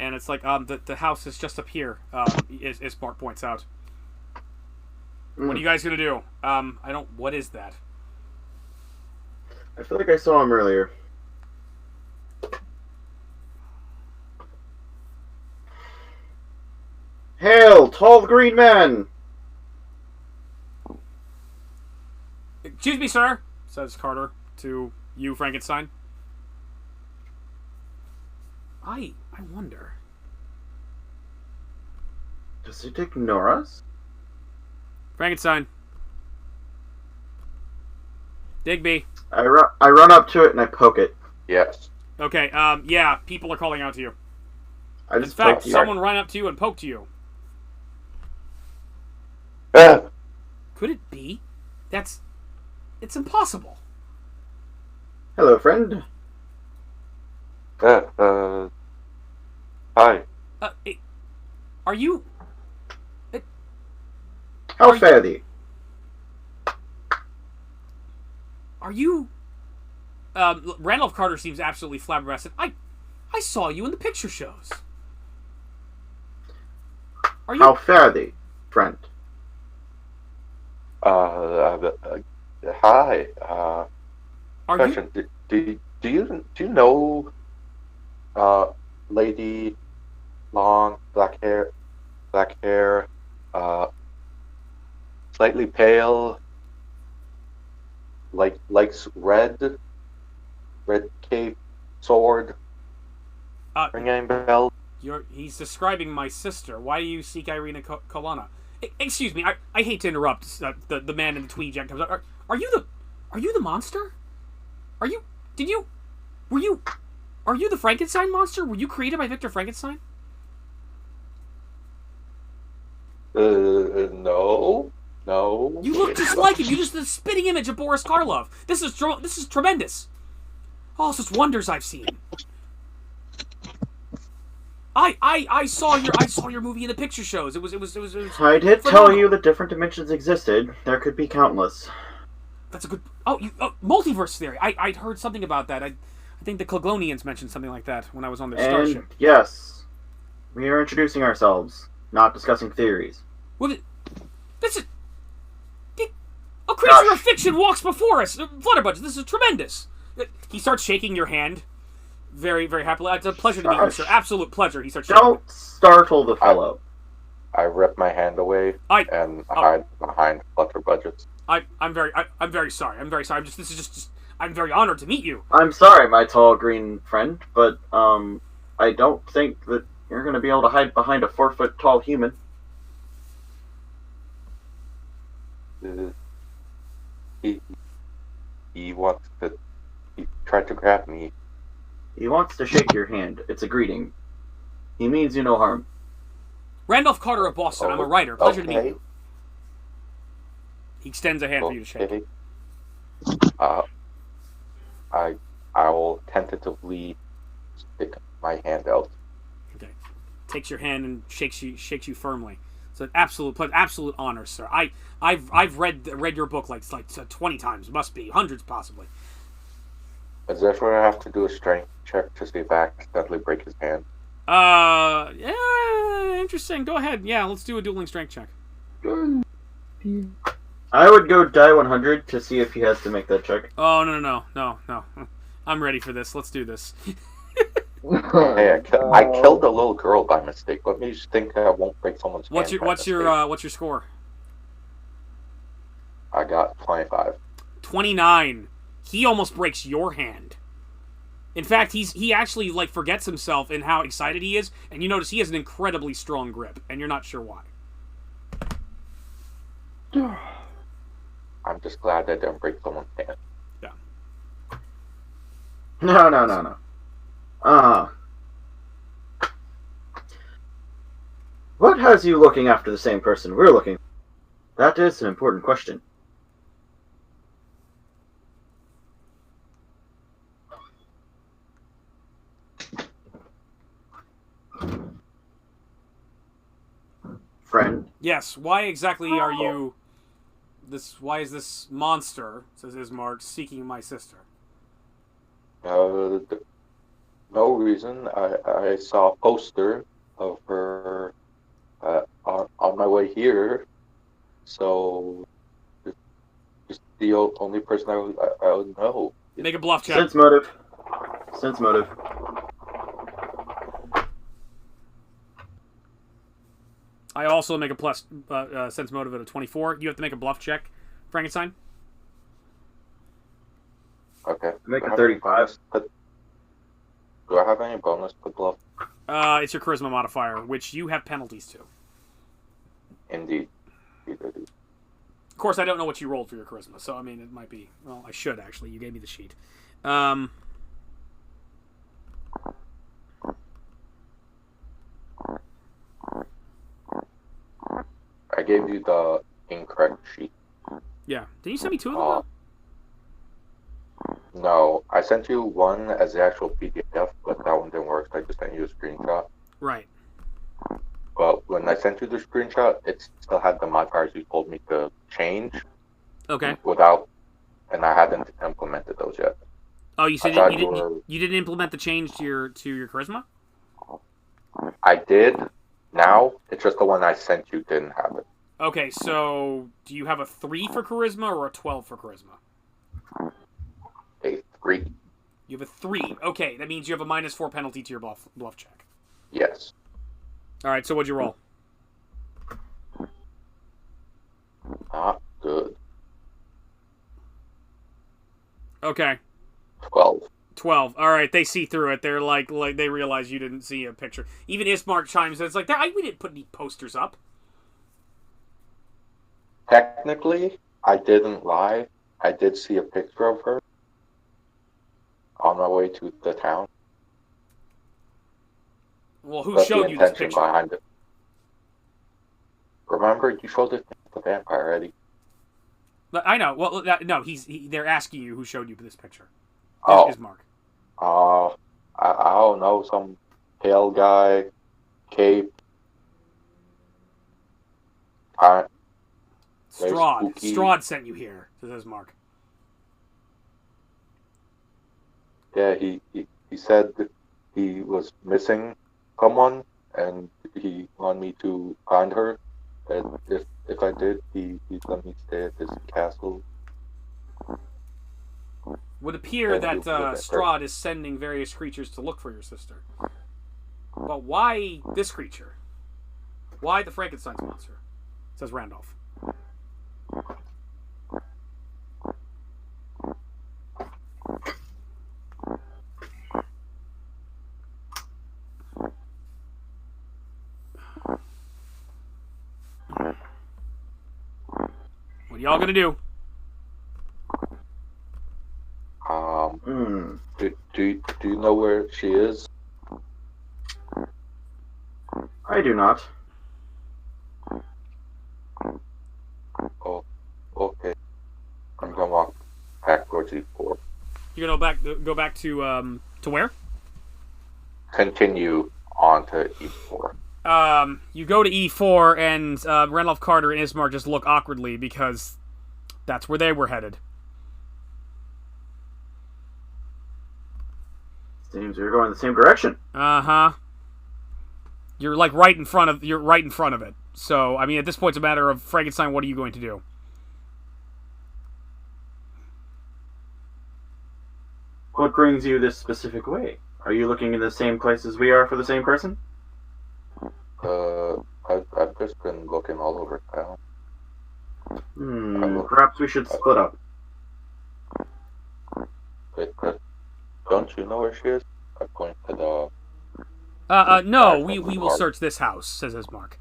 And it's like the house is just up here, as Mark points out. What are you guys gonna do? What is that? I feel like I saw him earlier. Hail, tall green man! Excuse me, sir, says Carter to you, Frankenstein. I wonder. Does it ignore us? Frankenstein. Digby. I run up to it and I poke it. Yes. Okay, yeah, people are calling out to you. I In just fact, poke you. someone ran up to you and poked you. Ah, Could it be? It's impossible. Hello, friend. hi. Are you... How Are you- fare thee? Are you... Randolph Carter seems absolutely flabbergasted. I saw you in the picture shows. Are you... How fare thee, friend? Hi. are you... Question. Do you know lady, long black hair, slightly pale, likes red cape, sword, ring any bell? He's describing my sister. Why do you seek Irina Colonna? Excuse me, I hate to interrupt. The man in the tweed jacket comes up. Are you the monster? Are you? Did you? Were you? Are you the Frankenstein monster? Were you created by Victor Frankenstein? No. No. You look just like him. You just the spitting image of Boris Karloff. This is tremendous. Oh, such wonders I've seen. I saw your movie in the picture shows. It was I did phenomenal. tell you that different dimensions existed. There could be countless. That's a good. Multiverse theory. I'd heard something about that. I think the Klagonians mentioned something like that when I was on their starship. And yes, we are introducing ourselves, not discussing theories. What? This is. A creature of fiction walks before us. Flutterbudge, this is tremendous. He starts shaking your hand, very, very happily. It's a pleasure to meet you, sir. Absolute pleasure. He starts. Don't startle the fellow. I rip my hand away and hide behind Flutterbudgets. I'm very sorry. I'm very sorry. This is just. I'm very honored to meet you. I'm sorry, my tall green friend, but I don't think that you're going to be able to hide behind a 4-foot tall human. He wants to. He tried to grab me. He wants to shake your hand. It's a greeting. He means you no harm. Randolph Carter of Boston. I'm a writer. Pleasure to meet Okay. you. He extends a hand for you to shake. I will tentatively stick my hand out. Okay. Takes your hand and shakes you firmly. It's an absolute pleasure, absolute honor, sir. I've read your book like 20 times. Must be hundreds, possibly. Is this where I have to do a strength check to see if I accidentally break his hand? Yeah, interesting. Go ahead. Yeah, let's do a dueling strength check. I would go die 100 to see if he has to make that check. Oh no. I'm ready for this. Let's do this. Hey, I killed a little girl by mistake. Let me just think I won't break someone's hand. What's your score? I got 25. 29. He almost breaks your hand. In fact, he actually forgets himself in how excited he is, and you notice he has an incredibly strong grip, and you're not sure why. I'm just glad I didn't break someone's hand. Yeah. No. What has you looking after the same person we're looking? That is an important question. Friend? Yes. Why exactly are you this? Why is this monster, says Ismark, seeking my sister? No reason. I saw a poster of her on my way here, so just the only person I would know. Make a bluff check. Sense motive. I also make a plus sense motive at a 24. You have to make a bluff check, Frankenstein. Okay. Make a 35. Do I have any bonus to bluff? It's your charisma modifier, which you have penalties to. Indeed. Of course, I don't know what you rolled for your charisma, so I mean, it might be. Well, I should actually. You gave me the sheet. I gave you the incorrect sheet. Yeah. Did you send me 2 of them? No, I sent you one as the actual PDF, but that one didn't work, so I just sent you a screenshot. Right. But when I sent you the screenshot, it still had the modifiers you told me to change. Okay. And I hadn't implemented those yet. Oh, you said you didn't implement the change to your charisma? I did. Now it's just the one I sent you didn't have it. Okay, so do you have a 3 for charisma or a 12 for charisma? A 3. You have a 3. Okay, that means you have a -4 penalty to your bluff check. Yes. All right. So what'd you roll? Not good. Okay. 12. 12. All right, they see through it. They're like they realize you didn't see a picture. Even Ismark chimes in. It's like, we didn't put any posters up. Technically, I didn't lie. I did see a picture of her. on my way to the town. Well, who But the showed you this intention picture? behind it. Remember, you showed it to the vampire already. I know. Well, no, they're asking you who showed you this picture. Oh, Is Mark. I don't know, some pale guy, cape. Very Strahd. spooky. Strahd sent you here, says Mark. Yeah, he said that he was missing someone, and he wanted me to find her. And if I did, he'd let me stay at his castle. Would appear And that you look at her. Strahd is sending various creatures to look for your sister. But why this creature? Why the Frankenstein's monster? Says Randolph. What are y'all gonna do? Do you know where she is? I do not. Oh, okay. I'm gonna walk back towards E4. You're gonna go back to where? Continue on to E4. You go to E4, and Randolph Carter and Ismark just look awkwardly because that's where they were headed. Seems we're going the same direction. Uh-huh. You're like right in front of it. So, I mean, at this point, it's a matter of Frankenstein, what are you going to do? What brings you this specific way? Are you looking in the same place as we are for the same person? I've just been looking all over town. Perhaps we should split up. Don't you know where she is? I point to the... No, we will search this house, says Ismark.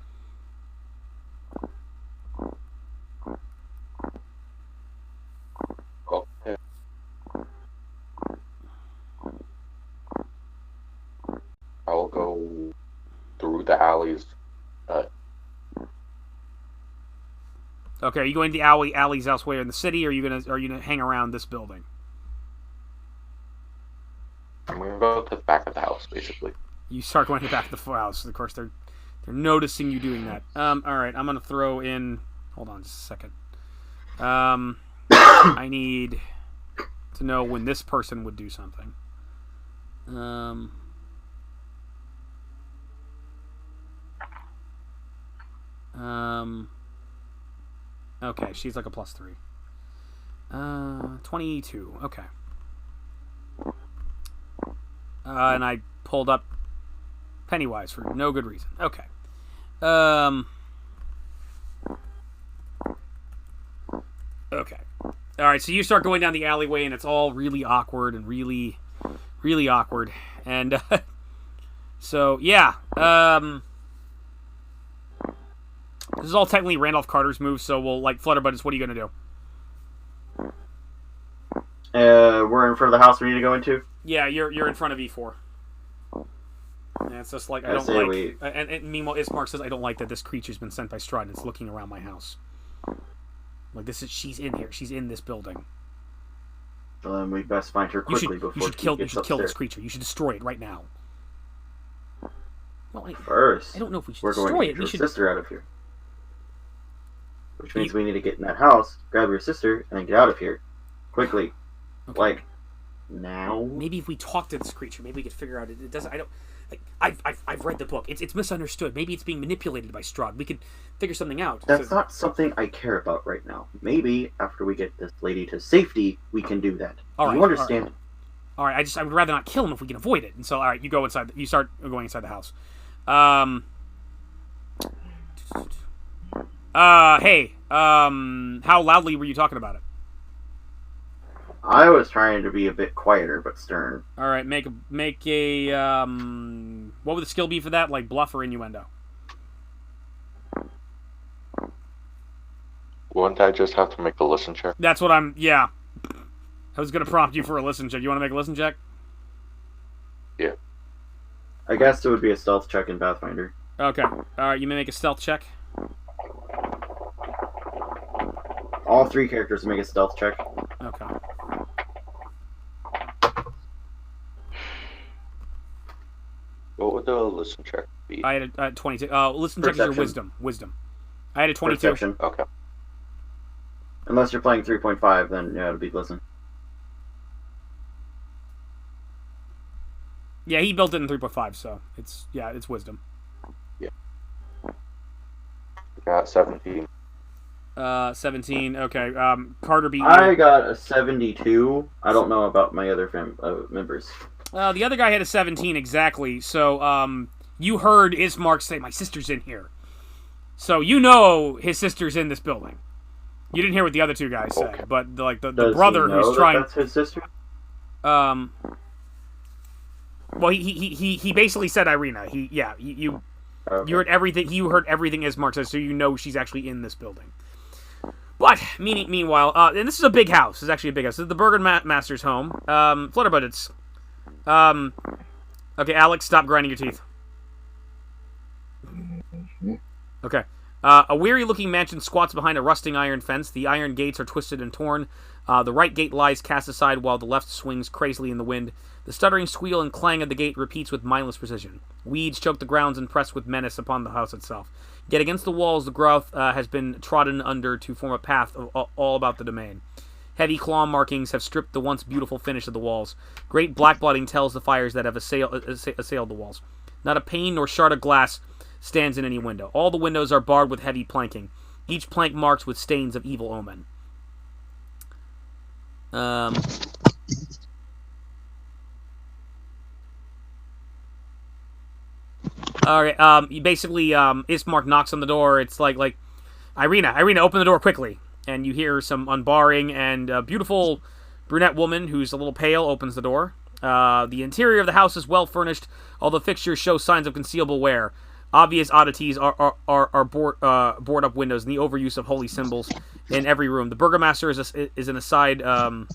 Okay. I'll go through the alleys. Okay, are you going to the alleys elsewhere in the city, or are you gonna hang around this building? I'm gonna go to the back of the house, basically. You start going to the back of the house. Of course, they're noticing you doing that. All right, I'm gonna throw in. Hold on just a second. I need to know when this person would do something. Okay, she's like a +3. 22. Okay. And I pulled up Pennywise for no good reason. Okay. Okay. Alright, so you start going down the alleyway, and it's all really awkward and really, really awkward. And, so, yeah. This is all technically Randolph Carter's move, so we'll, like, Flutterbutters, what are you going to do? We're in front of the house we need to go into? Yeah, you're in front of E4. And it's just like, I don't like... And meanwhile, Ismark says, I don't like that this creature's been sent by Strahd and it's looking around my house. Like, she's in here. She's in this building. Well, then we best find her quickly before you should kill gets kill this upstairs. creature. You should destroy it right now. Well, First, I don't know if we should we're destroy going to it. get We your should... sister out of here. Which means we need to get in that house, grab your sister, and then get out of here. Quickly. Okay. Like, now? Maybe if we talk to this creature, maybe we could figure out it doesn't... I don't... Like, I've read the book. It's misunderstood. Maybe it's being manipulated by Strahd. We could figure something out. That's not something I care about right now. Maybe after we get this lady to safety, we can do that. Do you understand? All right. I would rather not kill him if we can avoid it. And so, all right, you go inside. You start going inside the house. Hey. How loudly were you talking about it? I was trying to be a bit quieter but stern. All right, make a what would the skill be for that? Like bluff or innuendo? Wouldn't I just have to make a listen check? That's what I'm. Yeah, I was gonna prompt you for a listen check. You want to make a listen check? I guess it would be a stealth check in Pathfinder. Okay. All right. You may make a stealth check. All 3 characters make a stealth check. Okay. What would the listen check be? I had a 22. Listen check is your Perception. wisdom. I had a 22. Perception. Okay. Unless you're playing 3.5, then yeah, it'll be listen. Yeah, he built it in 3.5, so it's wisdom. Got 17. 17. Okay. Carter beat you. I got a 72. I don't know about my other members. The other guy had a 17 exactly. So you heard Ismark say, "My sister's in here." So you know his sister's in this building. You didn't hear what the other 2 guys said, Okay. the Does brother he know who's trying. That's his sister. Well, he basically said Irina. You Okay. heard everything. You heard everything Ismark says, so you know she's actually in this building. But meanwhile, and this is a big house. It's actually a big house. This is the Burgomaster's home. Flutterbuttets. Okay, Alex, stop grinding your teeth. Okay. A weary-looking mansion squats behind a rusting iron fence. The iron gates are twisted and torn. The right gate lies cast aside while the left swings crazily in the wind. The stuttering squeal and clang of the gate repeats with mindless precision. Weeds choke the grounds and press with menace upon the house itself. Yet against the walls the growth has been trodden under to form a path all about the domain. Heavy claw markings have stripped the once beautiful finish of the walls. Great blackblotting tells the fires that have assailed the walls. Not a pane nor shard of glass stands in any window. All the windows are barred with heavy planking, each plank marked with stains of evil omen. Alright, basically, Ismark knocks on the door. It's like, Irina, open the door quickly. And you hear some unbarring, and a beautiful brunette woman who's a little pale opens the door. The interior of the house is well furnished, although fixtures show signs of concealable wear. Obvious oddities are board up windows and the overuse of holy symbols in every room. The Burgomaster is in a side. The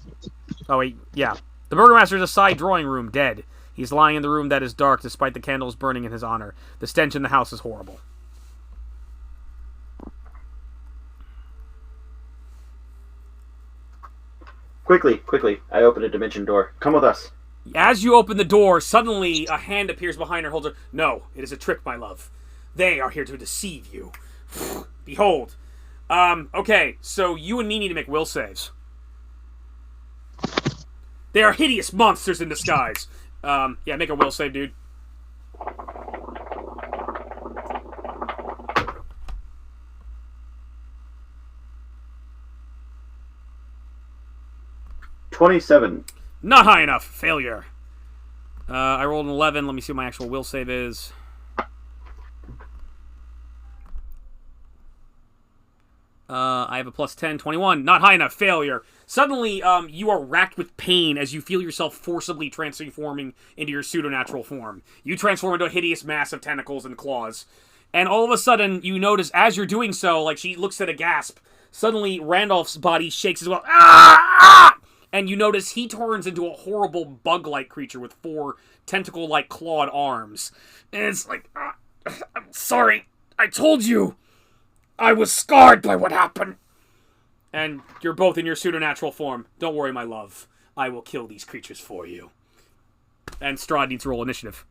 Burgomaster is a side drawing room, dead. He's lying in the room that is dark, despite the candles burning in his honor. The stench in the house is horrible. Quickly! I open a dimension door. Come with us. As you open the door, suddenly a hand appears behind her, holds her. No, it is a trick, my love. They are here to deceive you. Behold. Okay, so you and me need to make will saves. They are hideous monsters in disguise. Make a will save, dude. $27. Not high enough. Failure. I rolled an 11. Let me see what my actual will save is. I have a plus 10. 21. Not high enough. Failure. Suddenly, you are racked with pain as you feel yourself forcibly transforming into your pseudo-natural form. You transform into a hideous mass of tentacles and claws. And all of a sudden, you notice as you're doing so, like she looks at a gasp, suddenly Randolph's body shakes as well. Ah! And you notice he turns into a horrible bug-like creature with 4 tentacle-like clawed arms. And it's like, I'm sorry. I told you. I was scarred by what happened. And you're both in your pseudo-natural form. Don't worry, my love. I will kill these creatures for you. And Strahd needs to roll initiative.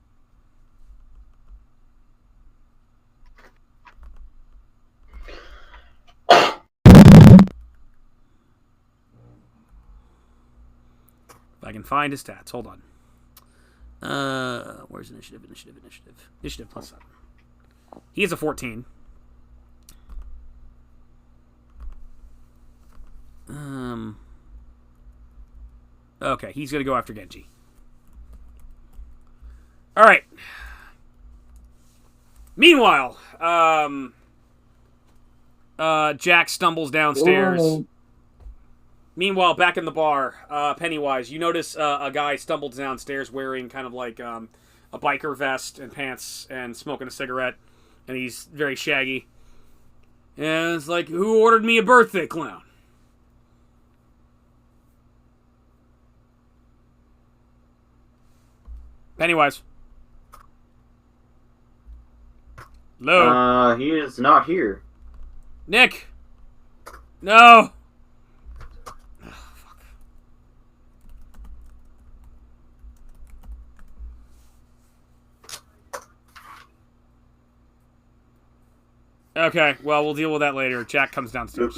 If I can find his stats. Hold on. Where's initiative? Initiative plus 7. He has a 14. Okay, he's gonna go after Genji. Alright. Meanwhile, Jack stumbles downstairs. Whoa. Meanwhile, back in the bar, Pennywise, you notice a guy stumbles downstairs wearing kind of like a biker vest and pants and smoking a cigarette, and he's very shaggy. And it's like, who ordered me a birthday clown? Pennywise. Hello? He is not here. Nick! No! Okay, well, we'll deal with that later. Jack comes downstairs.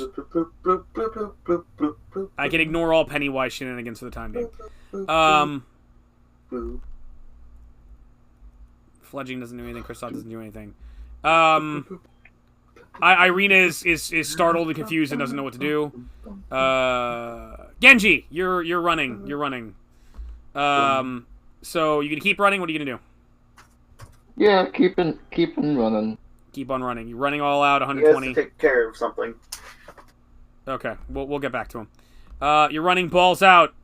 I can ignore all Pennywise shenanigans for the time being. Fledging doesn't do anything. Kristoff doesn't do anything. Irina is startled and confused and doesn't know what to do. Genji, you're running. You're running. So you gonna keep running? What are you gonna do? Yeah, keep on running. Keep on running. You're running all out, He has 120. to take care of something. Okay, we'll get back to him. You're running balls out.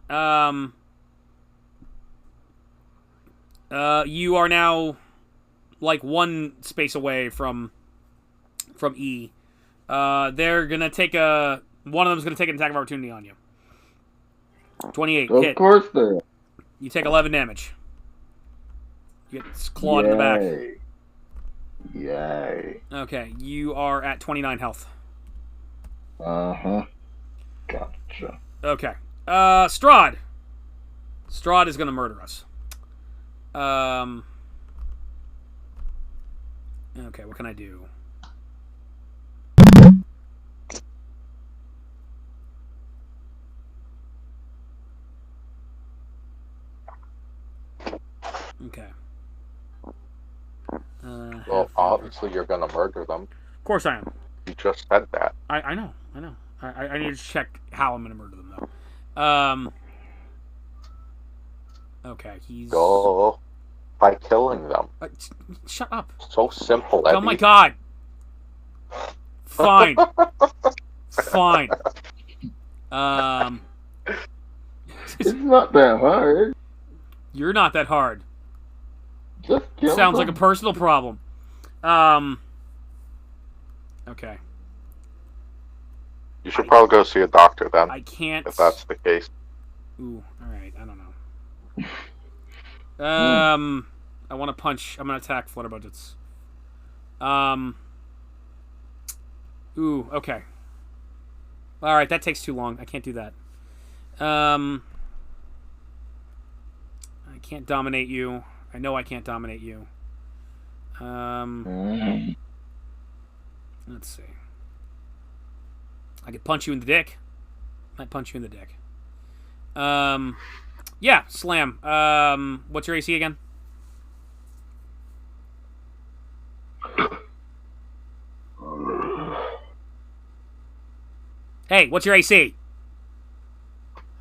You are now like one space away from E. They're gonna take one of them's gonna take an attack of opportunity on you. 28 Of hit. course they are. You take 11 damage. You get clawed in the back. Yay. Okay, you are at 29 health. Uh-huh. Gotcha. Okay. Strahd. Strahd is gonna murder us. Okay, what can I do? Okay. Well, obviously you're gonna murder them. Of course I am. You just said that. I know. I need to check how I'm gonna murder them though. Okay, he's. Go by killing them. Shut up. So simple, Eddie. Oh my god. Fine. Fine. It's not that hard. You're not that hard. Just kill Sounds them. like a personal problem. Okay. You should probably go see a doctor then, I can't. if that's the case. Ooh, alright, I don't know. I want to punch. I'm going to attack Flutter Budgets. Ooh, okay. Alright, that takes too long. I can't do that. I can't dominate you. I know I can't dominate you. Let's see. I could punch you in the dick. Might punch you in the dick. Yeah, slam. What's your AC again? Hey, what's your AC?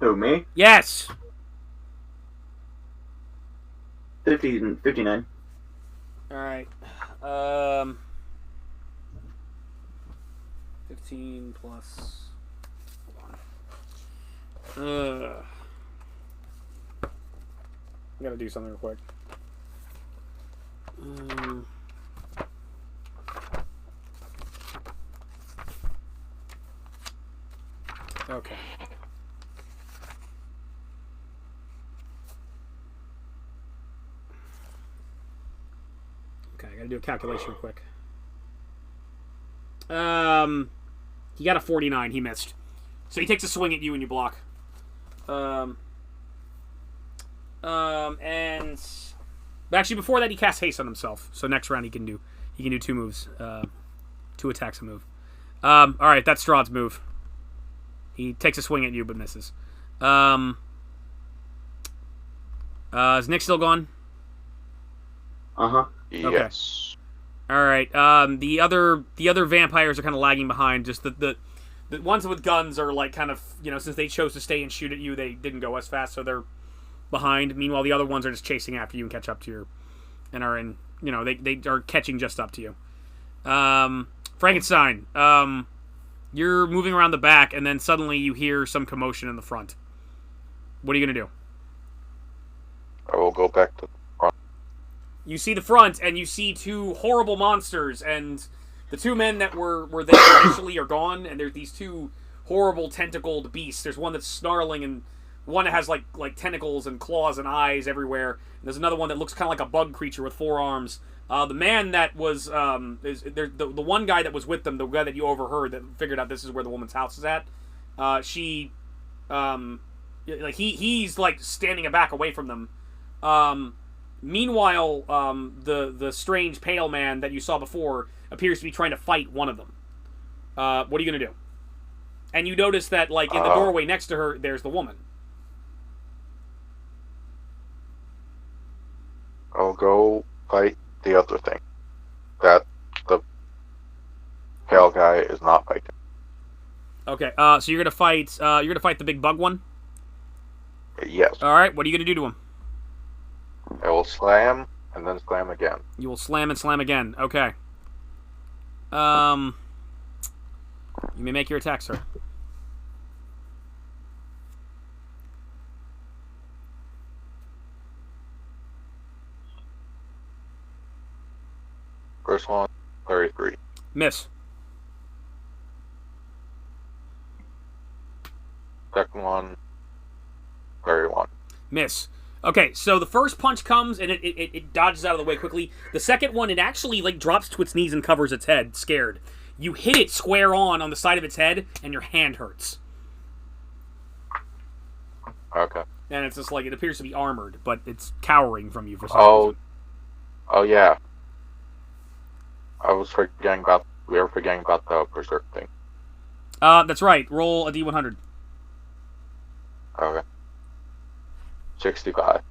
Who, me? Yes. 59. All right. 15 plus. Hold on. I gotta do something real quick. Okay. Okay, I gotta do a calculation real quick. He got a 49. He missed. So he takes a swing at you and you block. And actually before that he casts haste on himself. So next round he can do 2 moves. 2 attacks a move. All right, that's Strahd's move. He takes a swing at you but misses. Is Nick still gone? Uh-huh. Yes. All right. The other vampires are kind of lagging behind. Just the ones with guns are like kind of, since they chose to stay and shoot at you, they didn't go as fast, so they're behind. Meanwhile, the other ones are just chasing after you and catch up to you, and are in. They are catching just up to you. Frankenstein. You're moving around the back, and then suddenly you hear some commotion in the front. What are you gonna do? I will go back to the front. You see the front, and you see 2 horrible monsters, and the 2 men that were there initially are gone, and there's these 2 horrible tentacled beasts. There's one that's snarling, and one that has like tentacles and claws and eyes everywhere. And there's another one that looks kind of like a bug creature with 4 arms, The man that was the one guy that was with them, the guy that you overheard that figured out this is where the woman's house is at. He's like standing back away from them. Meanwhile, the strange pale man that you saw before appears to be trying to fight one of them. What are you gonna do? And you notice that, like, in the doorway next to her, there's the woman. I'll go fight the other thing. That the pale guy is not fighting. Okay. So you're gonna fight. You're gonna fight the big bug one. Yes. All right. What are you gonna do to him? I will slam and then slam again. You will slam and slam again. Okay. You may make your attack, sir. First one, 33. Miss. Second one, 31. Miss. Okay, so the first punch comes and it dodges out of the way quickly. The second one, it actually like drops to its knees and covers its head, scared. You hit it square on the side of its head, and your hand hurts. Okay. And it's just like, it appears to be armored, but it's cowering from you for some reason. Oh yeah. We were forgetting about the berserk thing. That's right. Roll a d100. Okay. 65.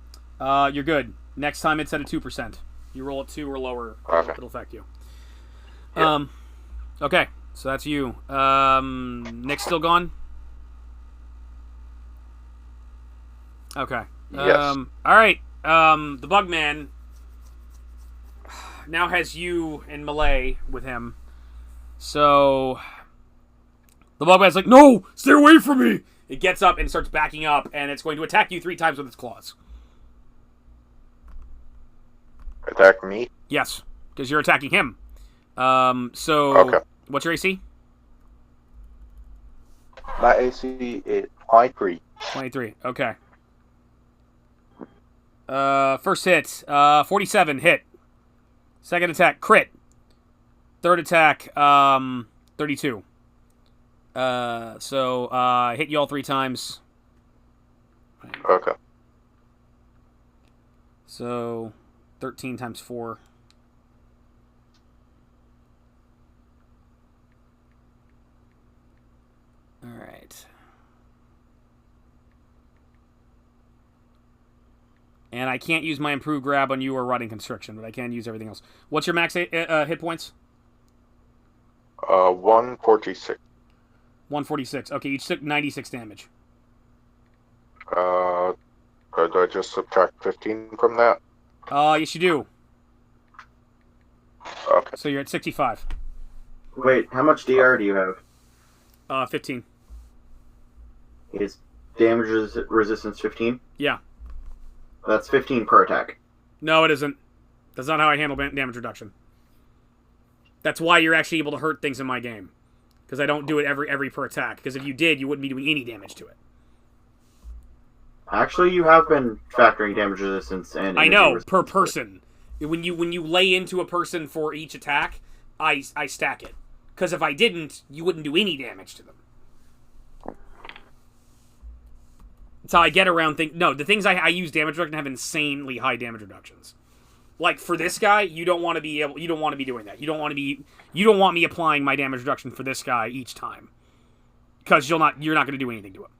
You're good. Next time it's at a 2%. You roll at 2 or lower, Okay. it'll affect you. Yeah. Okay, so that's you. Nick's still gone? Okay. Yes. Alright, the Bugman now has you in melee with him. So the Bugman's like, no! Stay away from me! It gets up and starts backing up, and it's going to attack you 3 times with its claws. Attack me? Yes, because you're attacking him. Okay. What's your AC? My AC is 23. 23, okay. First hit, 47, hit. Second attack, crit. Third attack, 32. Hit you all 3 times. Okay. So, 13 times 4. Alright. And I can't use my improved grab on you or rotting constriction, but I can use everything else. What's your max hit points? 146. 146. Okay, you took 96 damage. Could I just subtract 15 from that? Yes, you do. Okay. So you're at 65. Wait, how much DR do you have? 15. Is damage resistance 15? Yeah. That's 15 per attack. No, it isn't. That's not how I handle damage reduction. That's why you're actually able to hurt things in my game. Because I don't do it every per attack. Because if you did, you wouldn't be doing any damage to it. Actually, you have been factoring damage resistance and... I know, per person. When you lay into a person for each attack, I stack it. Because if I didn't, you wouldn't do any damage to them. That's how I get around things. No, the things I use damage reduction have insanely high damage reductions. Like for this guy, you don't want to be doing that. You don't want me applying my damage reduction for this guy each time. Because you're not going to do anything to him.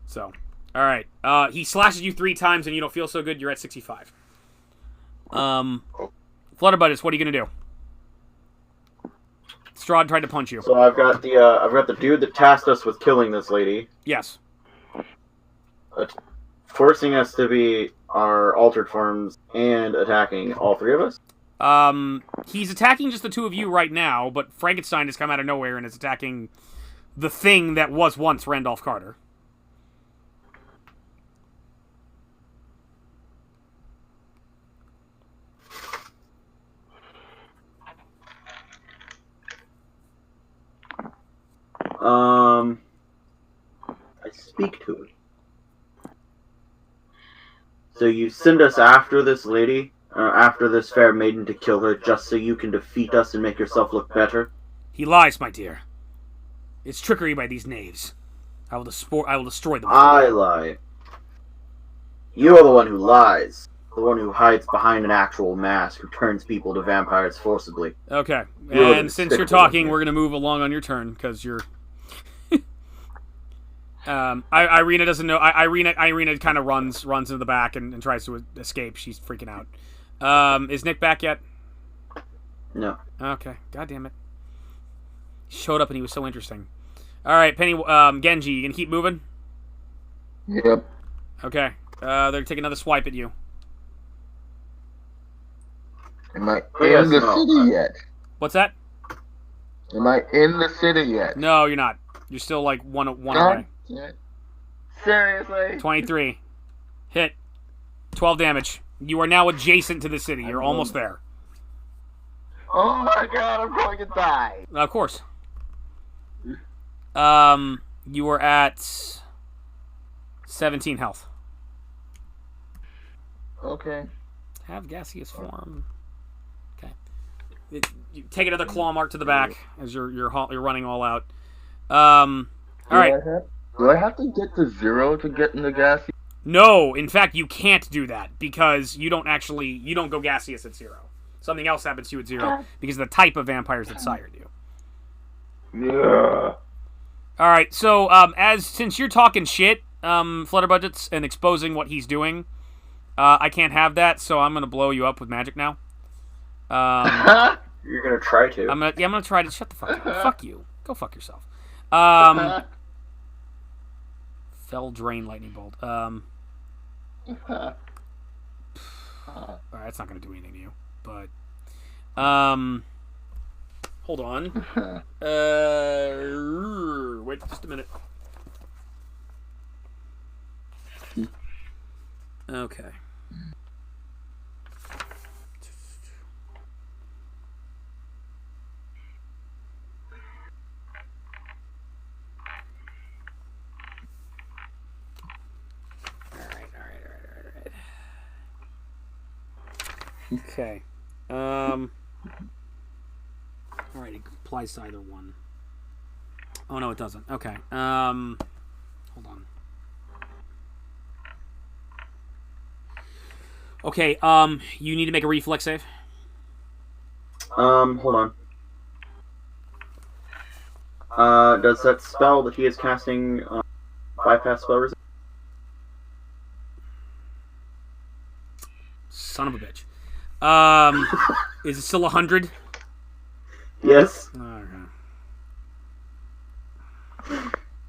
So, all right. He slashes you 3 times and you don't feel so good. You're at 65. Flutterbuddies, what are you going to do? Strahd tried to punch you. So I've got the dude that tasked us with killing this lady. Yes. Forcing us to be our altered forms and attacking all 3 of us. He's attacking just the 2 of you right now, but Frankenstein has come out of nowhere and is attacking the thing that was once Randolph Carter. I speak to it. So you send us after this lady, after this fair maiden to kill her, just so you can defeat us and make yourself look better? He lies, my dear. It's trickery by these knaves. I will destroy them. I lie. You are the one who lies. The one who hides behind an actual mask, who turns people to vampires forcibly. Okay, You're and since you're despicable one talking, here. we're gonna move along on your turn because you're. Irina doesn't know. Irina kind of runs into the back and tries to escape. She's freaking out. Is Nick back yet? No. Okay. God damn it. He showed up and he was so interesting. All right, Penny. Genji, you gonna keep moving? Yep. Okay. They're taking another swipe at you. Am I yes, in the no, city yet? What's that? Am I in the city yet? No, you're not. You're still like one away. God damn it. Seriously? 23. Hit. 12 damage. You are now adjacent to the city. You're almost there. Oh my god, I'm going to die. Of course. You were at 17 health. Okay. Have gaseous form. Okay. You take another claw mark to the back as you're running all out. All right. Do I have to get to 0 to get in the gas? No, in fact, you can't do that because you don't go gaseous at 0. Something else happens to you at 0 because of the type of vampires that sired you. Yeah. All right, so since you're talking shit, Flutterbudgets, and exposing what he's doing, I can't have that, so I'm gonna blow you up with magic now. You're gonna try to. I'm gonna try to shut the fuck up. Fuck you. Go fuck yourself. Fell drain lightning bolt. All right, that's not gonna do anything to you, but hold on. Wait just a minute. Okay. Okay. All right, it applies to either one. Oh no, it doesn't. Okay. Hold on. Okay. You need to make a reflex save. Hold on. Does that spell that he is casting bypass spell resist? Son of a bitch. Is it still 100? Yes. Okay.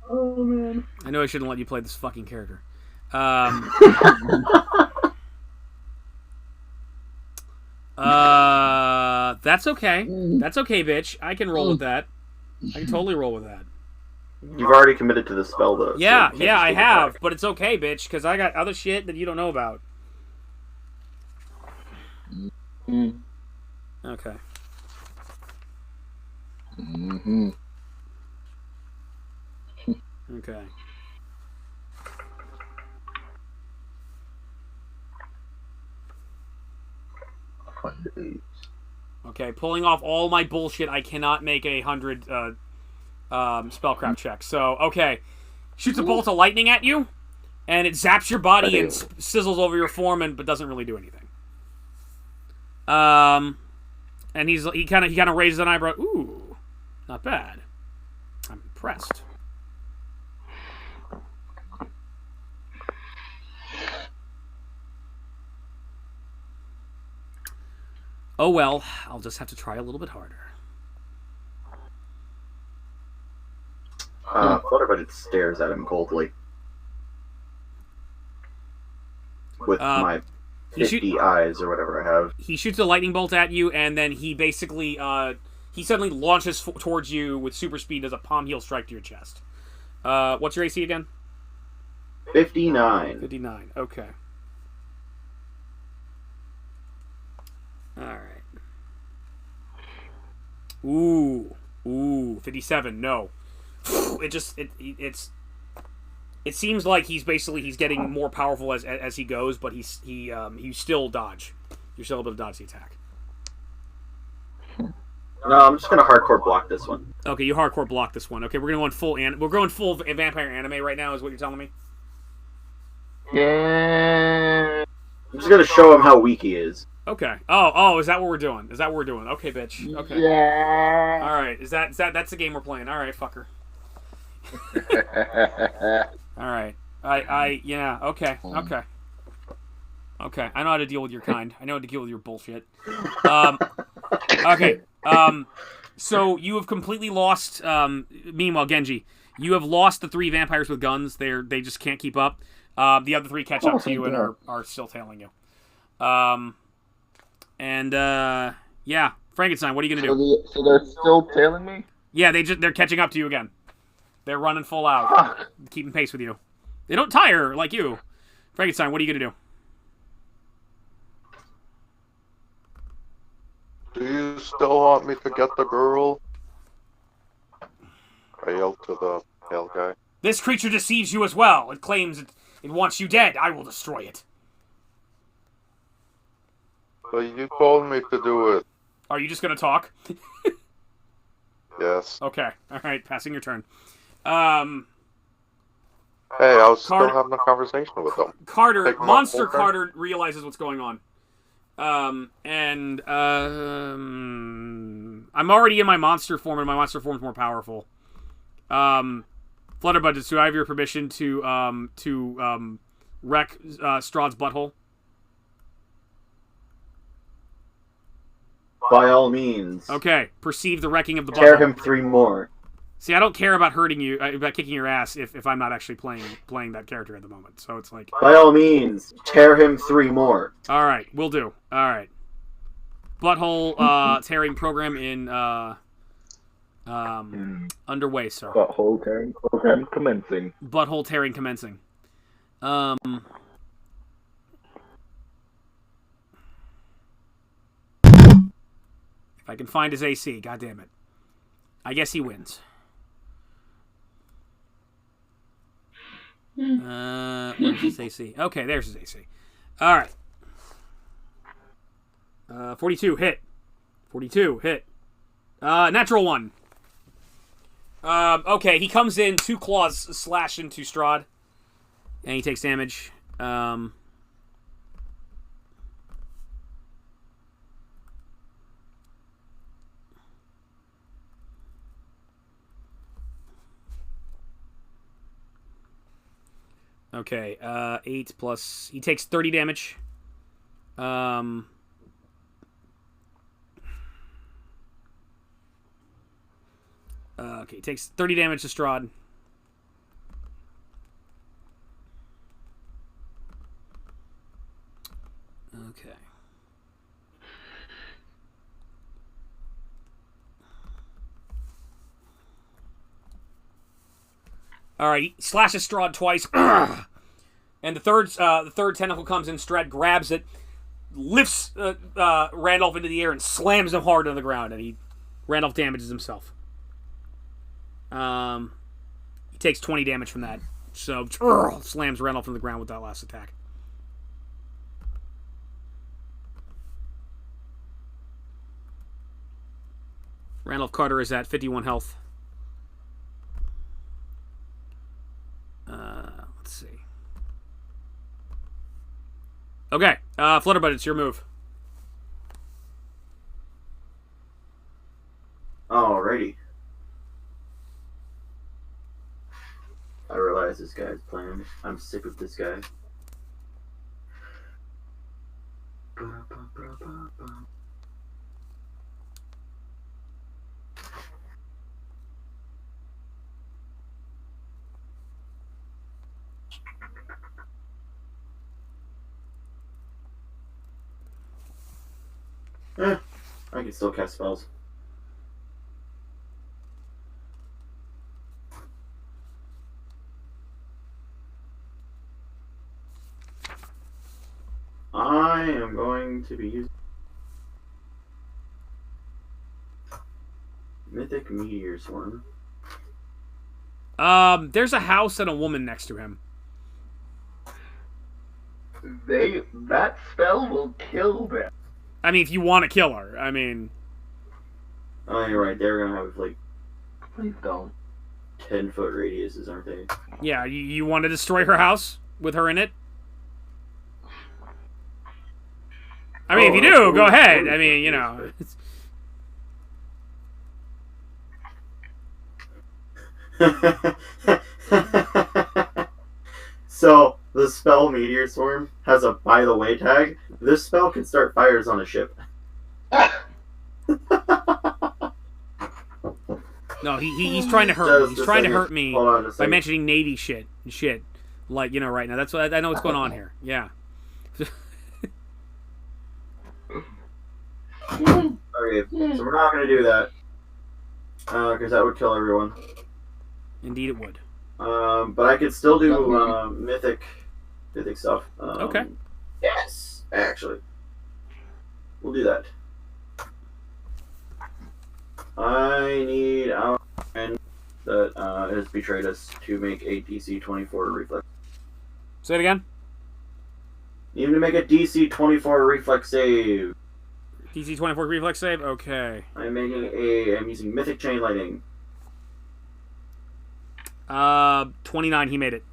Oh man. I know I shouldn't let you play this fucking character. That's okay. That's okay, bitch. I can roll with that. I can totally roll with that. You've already committed to the spell though. Yeah, so I have, but it's okay, bitch, because I got other shit that you don't know about. Okay. Mm-hmm. Okay. Okay, pulling off all my bullshit, I cannot make 100 spellcraft check. So, okay. Shoots a bolt of lightning at you, and it zaps your body and sizzles over your form, but doesn't really do anything. And he kind of raises an eyebrow. Ooh, not bad. I'm impressed. Oh well, I'll just have to try a little bit harder. Flutterbudget stares at him coldly. With my 50 eyes or whatever I have. He shoots a lightning bolt at you, and then he basically, he suddenly launches towards you with super speed, does a palm heel strike to your chest. What's your AC again? 59. 59, okay. Alright. Ooh, 57, no. It's It seems like he's getting more powerful as he goes, but he's still dodge. You're still able to dodge the attack. No, I'm just gonna hardcore block this one. Okay, you hardcore block this one. Okay, we're going full vampire anime right now, is what you're telling me? Yeah. I'm just gonna show him how weak he is. Okay. Oh, is that what we're doing? Okay, bitch. Okay. Yeah. All right. That's the game we're playing? All right, fucker. All right. Yeah. Okay. Okay. I know how to deal with your kind. I know how to deal with your bullshit. Okay. So you have completely lost. Meanwhile, Genji, you have lost the 3 vampires with guns. They just can't keep up. The other 3 catch up to you and are still tailing you. Yeah, Frankenstein, what are you gonna do? So they're still tailing me? Yeah, they're catching up to you again. They're running full out, Fuck. keeping pace with you. They don't tire like you. Frankenstein, what are you gonna do? Do you still want me to get the girl? I yelled to the pale guy. This creature deceives you as well. It claims it wants you dead. I will destroy it. But you told me to do it. Are you just gonna talk? Yes. Okay. All right. Passing your turn. Hey, I was still having a conversation with them. Monster Carter realizes what's going on. I'm already in my monster form, and my monster form is more powerful. Flutterbudgets, do I have your permission to wreck Strahd's butthole? By all means. Okay, perceive the wrecking of the butthole. Tear him 3 more. See, I don't care about hurting you, about kicking your ass if I'm not actually playing that character at the moment. So it's like... By all means, tear him 3 more. Alright, will do. Alright. Butthole tearing program in underway, sir. Butthole tearing program commencing. Butthole tearing commencing. If I can find his AC, goddammit. I guess he wins. Where's his AC? Okay, there's his AC. Alright. 42, hit. 42, hit. Natural 1. Okay, he comes in, 2 claws slash into Strahd. And he takes damage. Okay, 8 plus... He takes 30 damage. Okay, he takes 30 damage to Strahd. Okay. All right, he slashes Strahd twice, and the third tentacle comes in. Strahd grabs it, lifts Randolph into the air, and slams him hard on the ground. And Randolph damages himself. He takes 20 damage from that. So slams Randolph on the ground with that last attack. Randolph Carter is at 51 health. Let's see. Okay, Flutterbud, it's your move. Alrighty. I realize this guy's playing. I'm sick of this guy. I can still cast spells. I am going to be using Mythic Meteor Swarm. There's a house and a woman next to him. That spell will kill them. I mean, if you want to kill her, I mean... Oh, you're right. They're gonna have, like, Please don't. 10-foot radiuses, aren't they? Yeah, you want to destroy her house with her in it? I mean, if you do, go ahead. I mean, you know... So, the spell Meteor Swarm has a by the way tag. This spell can start fires on a ship. No, he's trying to hurt me. He's trying to hurt me by mentioning. mentioning Navy shit. Like, you know, right now. That's what I know what's going on here. Yeah. Okay, so we're not going to do that. Because that would kill everyone. Indeed it would. But I could still do mythic stuff. Okay. Yes, actually. We'll do that. I need our friend that has betrayed us to make a DC 24 reflex. Say it again. Need him to make a DC 24 reflex save. DC 24 reflex save? Okay. I'm using mythic chain lightning. 29, he made it.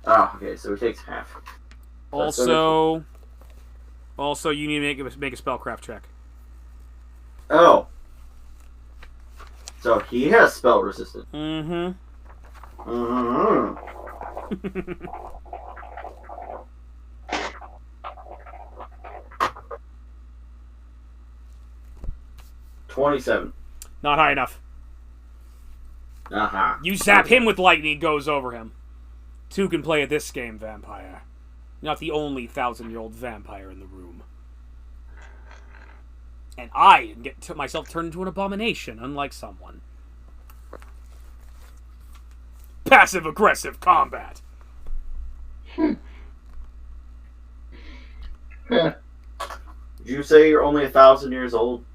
Ah, okay, so it takes half. Also, you need to make a spellcraft check. Oh. So he has spell resistance. Mm-hmm. 27. Not high enough. Aha. You zap him with lightning, goes over him. 2 can play at this game, vampire. Not the only 1,000-year-old vampire in the room. And I get myself turned into an abomination, unlike someone. Passive-aggressive combat. Did you say you're only 1,000 years old?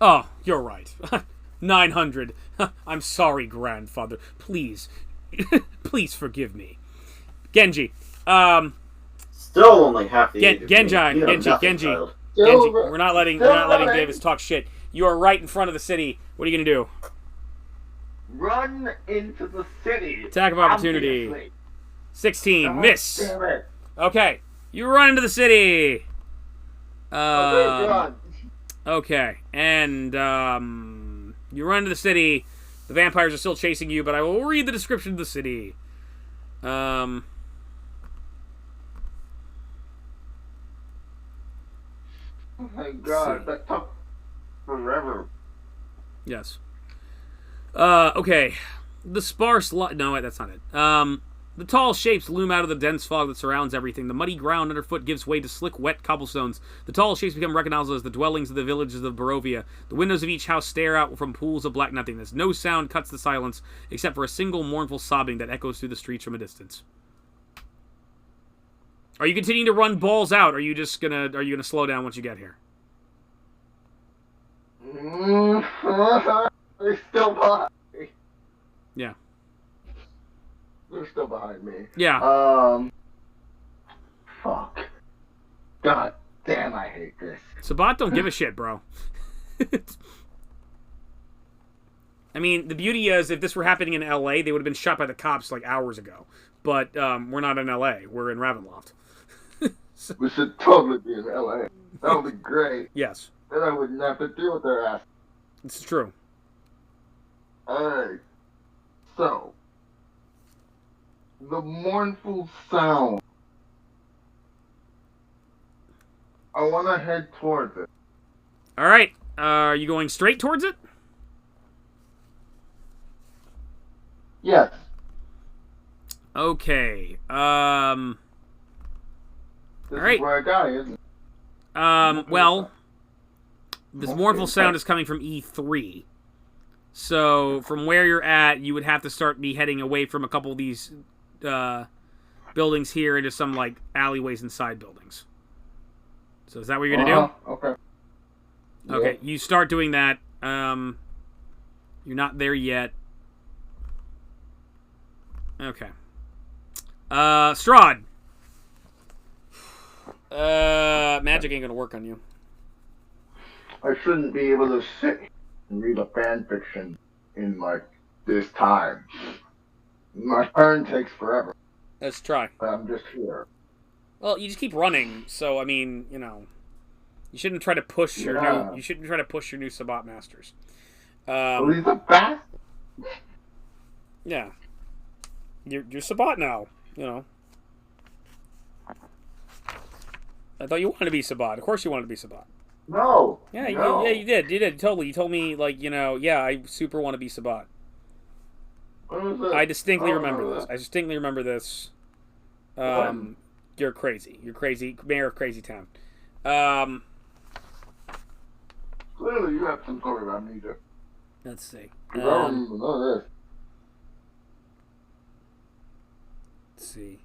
Oh, you're right. 900. I'm sorry, grandfather. Please. Please forgive me. Genji. Still only half the age of me. Genji. We're not letting Davis talk shit. You are right in front of the city. What are you gonna do? Run into the city. Attack of opportunity. Obviously. 16. Miss. Damn it. Okay. You run into the city. Okay, God. Okay. And you run into the city. The vampires are still chasing you, but I will read the description of the city. Oh my God, that took forever. Yes. Okay. The sparse light... No, wait, that's not it. The tall shapes loom out of the dense fog that surrounds everything. The muddy ground underfoot gives way to slick, wet cobblestones. The tall shapes become recognizable as the dwellings of the villages of Barovia. The windows of each house stare out from pools of black nothingness. No sound cuts the silence, except for a single mournful sobbing that echoes through the streets from a distance. Are you continuing to run balls out, or are you just gonna... Are you gonna slow down once you get here? They're still behind me. Yeah. They're still behind me. Yeah. Fuck. God damn, I hate this. Sabat don't give a shit, bro. I mean, the beauty is, if this were happening in LA, they would have been shot by the cops like hours ago. But we're not in LA. We're in Ravenloft. So... We should totally be in LA. That would be great. Yes. Then I wouldn't have to deal with their ass. It's true. Alright. So. The mournful sound. I want to head towards it. Alright. Are you going straight towards it? Yes. Okay. This Alright. is where I die, isn't it? Well, this mournful sound is coming from E3. So, from where you're at, you would have to be heading away from a couple of these buildings here into some, like, alleyways and side buildings. So is that what you're going to do? Okay. Okay, you start doing that. You're not there yet. Okay. Strahd. Magic ain't gonna work on you. I shouldn't be able to sit and read a fan fiction in like this time. My turn takes forever. Let's try. I'm just here. Well, you just keep running, so I mean, you know, you shouldn't try to push your new. You shouldn't try to push your new Sabbat masters. Well, he's a fast. Yeah. You're Sabbat now. You know. I thought you wanted to be Sabbat. Of course, you wanted to be Sabbat. No. Yeah, no. You did. You did totally. You told me like, you know, yeah, I super want to be Sabbat. What was it? I distinctly remember this. I distinctly remember this. You're crazy. You're crazy. Mayor of Crazy Town. Clearly, you have some sort of amnesia. Let's see. I don't even know this. Let's see.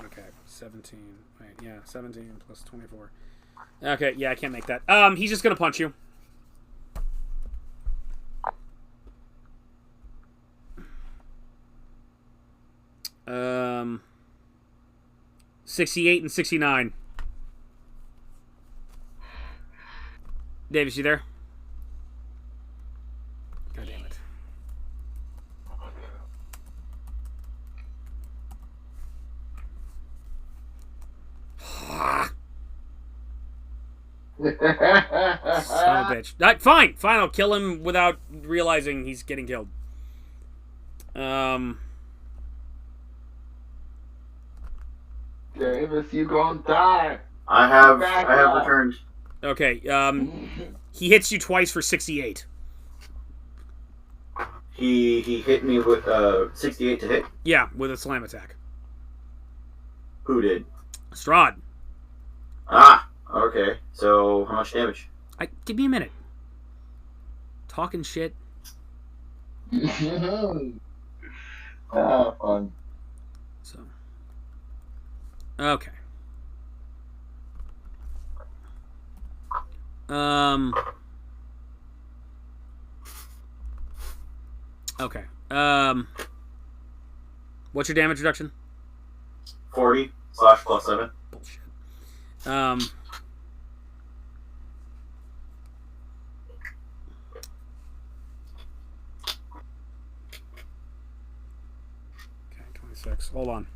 Okay, 17. Wait, yeah, 17 plus 24. Okay, yeah, I can't make that. He's just gonna punch you. Um, 68 and 69. Davis, you there? God damn it. Son of a bitch. Fine, I'll kill him without realizing he's getting killed. Davis, you gonna die. I have returned. Okay, he hits you twice for 68. He hit me with 68 to hit. Yeah, with a slam attack. Who did? Strahd. Ah, okay. So how much damage? Give me a minute. Talking shit. Fun. So. Okay. Okay. What's your damage reduction? 40 / +7. Bullshit. Okay, 26. Hold on.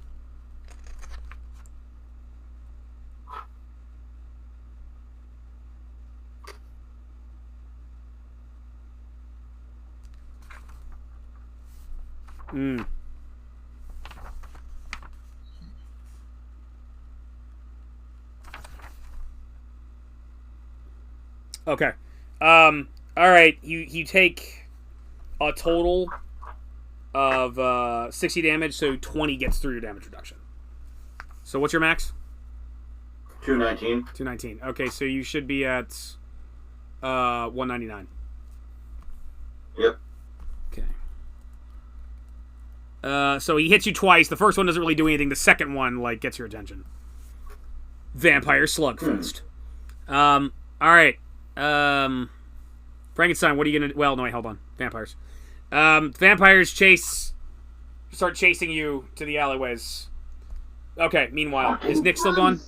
Okay. All right. You take a total of 60 damage, so 20 gets through your damage reduction. So what's your max? 219. 219. Okay, so you should be at 199. Yep. Okay. So he hits you twice. The first one doesn't really do anything. The second one, like, gets your attention. Vampire Slugfest. All right. Frankenstein, what are you gonna... Well, no, wait, hold on. Vampires. Vampires start chasing you to the alleyways. Okay, meanwhile, is Nick still gone?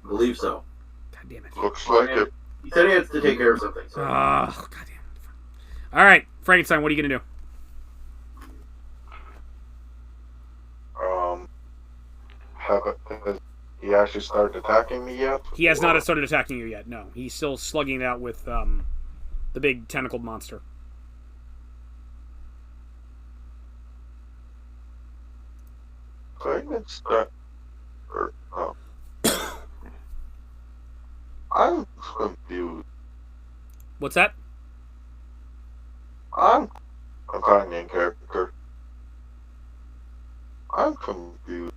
I believe so. God damn it. Looks like it. He said he has to take care of something. So. Oh, God damn it. All right, Frankenstein, what are you gonna do? Has he actually started attacking me yet? He has not started attacking you yet, no. He's still slugging it out with the big tentacled monster. Okay, it's that. I'm confused. What's that? I'm a companion character. I'm confused.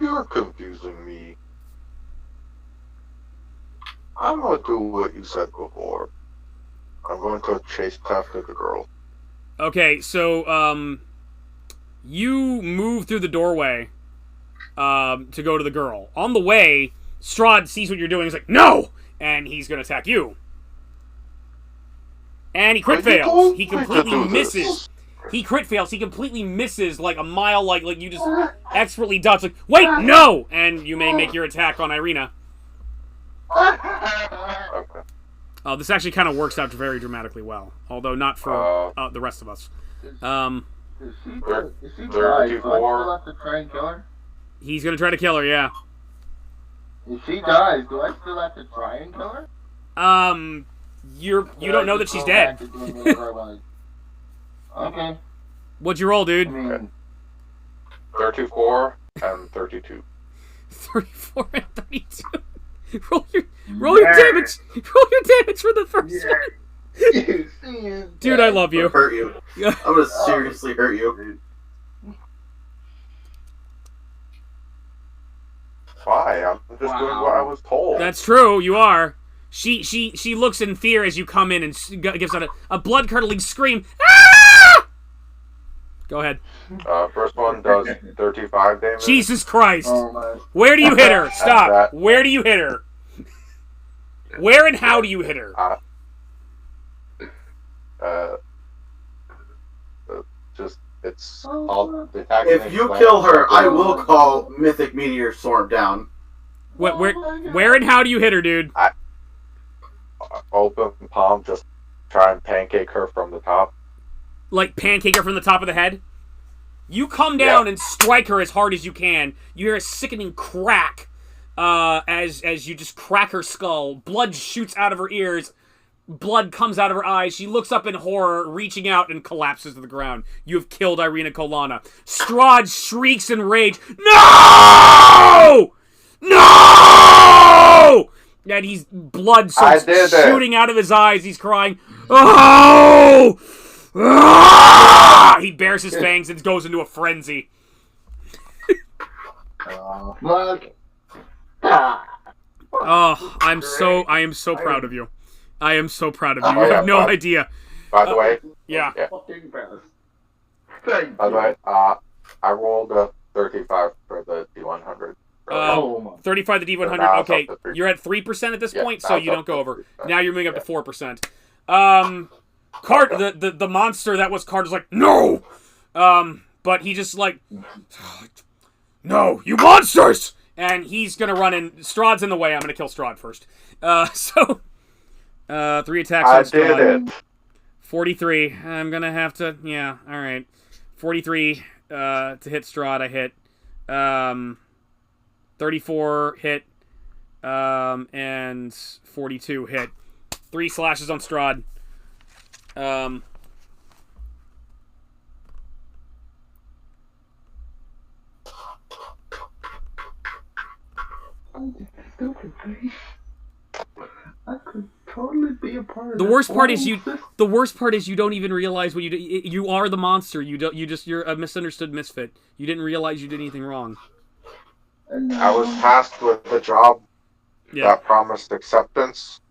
You're confusing me. I'm gonna do what you said before. I'm going to chase after the girl. Okay, so you move through the doorway to go to the girl. On the way, Strahd sees what you're doing. He's like, no! And he's going to attack you. And he crit fails. He completely misses. He crit fails. He completely misses like a mile, like you just expertly dodge. Like, wait, no! And you may make your attack on Irina. Okay. This actually kind of works out very dramatically well, although not for the rest of us. If she dies, do I still have to try and kill her? He's gonna try to kill her, yeah. If she dies, do I still have to try and kill her? You don't know that she's dead. Okay. What'd you roll, dude? I mean, 34 and 32. 34 and 32. roll your damage. Roll your damage for the first one. Dude, I love you. I'm gonna hurt you. I'm gonna seriously hurt you. Why? I'm just doing what I was told. That's true. You are. She looks in fear as you come in and gives out a blood-curdling scream. Ah! Go ahead. First one does 35 damage. Jesus Christ. oh my. Where do you hit her? Stop. Where do you hit her? Where and how do you hit her? Just it's all the attack. If you kill her, I will call Mythic Meteor Storm down. Where and how do you hit her, dude? Open palm, just try and pancake her from the top. Like pancake her from the top of the head? You come down and strike her as hard as you can. You hear a sickening crack as you just crack her skull. Blood shoots out of her ears. Blood comes out of her eyes. She looks up in horror, reaching out, and collapses to the ground. You have killed Irina Kolana. Strahd shrieks in rage. No! No! And he's blood starts shooting out of his eyes. He's crying. Oh! Ah! He bares his fangs and goes into a frenzy. Fuck. Oh, I am so proud of you. I am so proud of you. You have no idea. By the way, Yeah. Fucking best. by the way, I rolled a 35 for the D100. 35 the D100. Now it's Okay, up to 3%. you're at 3% at this Yeah, point, now so it's you up don't go to over. 3%. Now you're moving up to 4%. The monster that was Carter's like, no! But he just like, no, you monsters! And he's gonna run in. Strahd's in the way. I'm gonna kill Strahd first. So, 3 attacks on Strahd. I did it. 43. I'm gonna have to. Yeah. All right. 43 to hit Strahd. I hit. 34 hit. And 42 hit. 3 slashes on Strahd. I could totally be a part of The worst part is you don't even realize what you do. You are the monster. You're a misunderstood misfit. You didn't realize you did anything wrong. I was tasked with the job that promised acceptance,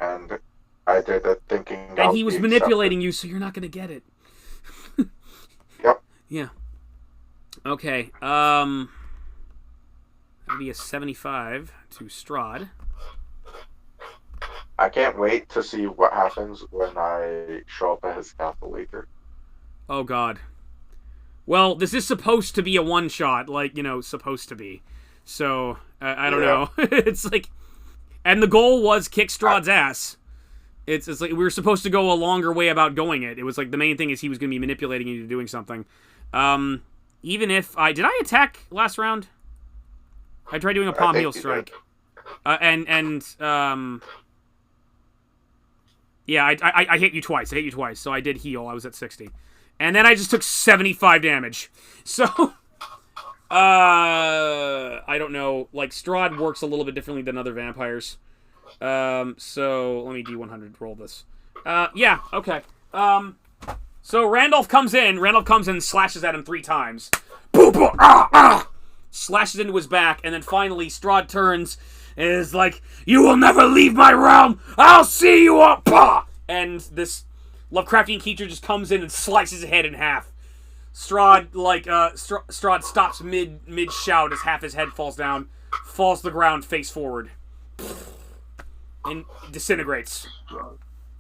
and I did it thinking. And he was manipulating you, so you're not gonna get it. Yep. Yeah. Okay. That'd be a 75 to Strahd. I can't wait to see what happens when I show up at his castle later. Oh God. Well, this is supposed to be a one-shot, like, supposed to be. So, I don't know. It's like... And the goal was kick Strahd's ass. It's like we were supposed to go a longer way about going it. It was like the main thing is he was going to be manipulating you into doing something. Even if I... Did I attack last round? I tried doing a palm heel strike. Yeah, I hit you twice. So I did heal. I was at 60. And then I just took 75 damage. So, I don't know. Like, Strahd works a little bit differently than other vampires. So, let me D100 roll this. Yeah, okay. So Randolph comes in and slashes at him 3 times. Boom, boom, slashes into his back, and then finally Strahd turns and is like, "You will never leave my realm! I'll see you up!" And this Lovecraftian creature just comes in and slices his head in half. Strahd Strahd stops mid shout as half his head falls down, falls to the ground face forward, and disintegrates.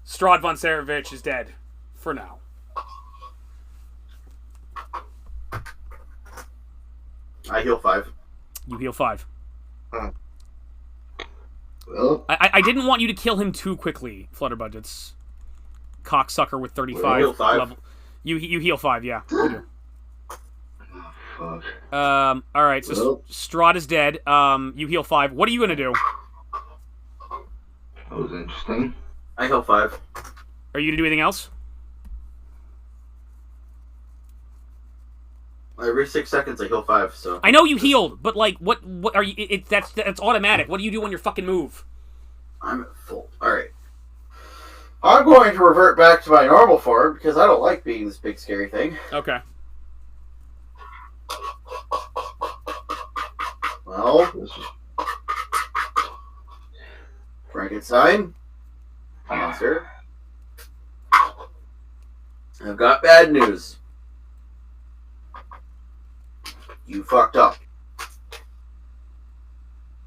Strahd von Sarevich is dead for now. I heal 5. You heal 5. Well, I didn't want you to kill him too quickly, Flutterbudgets. Cocksucker with 35 heal 5. level. You heal 5, yeah. You do. fuck. Alright, so Well. Strahd is dead. You heal 5. What are you gonna do? That was interesting. I heal 5. Are you gonna do anything else? Every 6 seconds I heal 5, so... I know you healed, but like, what are you? That's automatic. What do you do on your fucking move? I'm at full. Alright. I'm going to revert back to my normal form, because I don't like being this big scary thing. Okay. Well, This is Frankenstein. Monster. I've got bad news. You fucked up.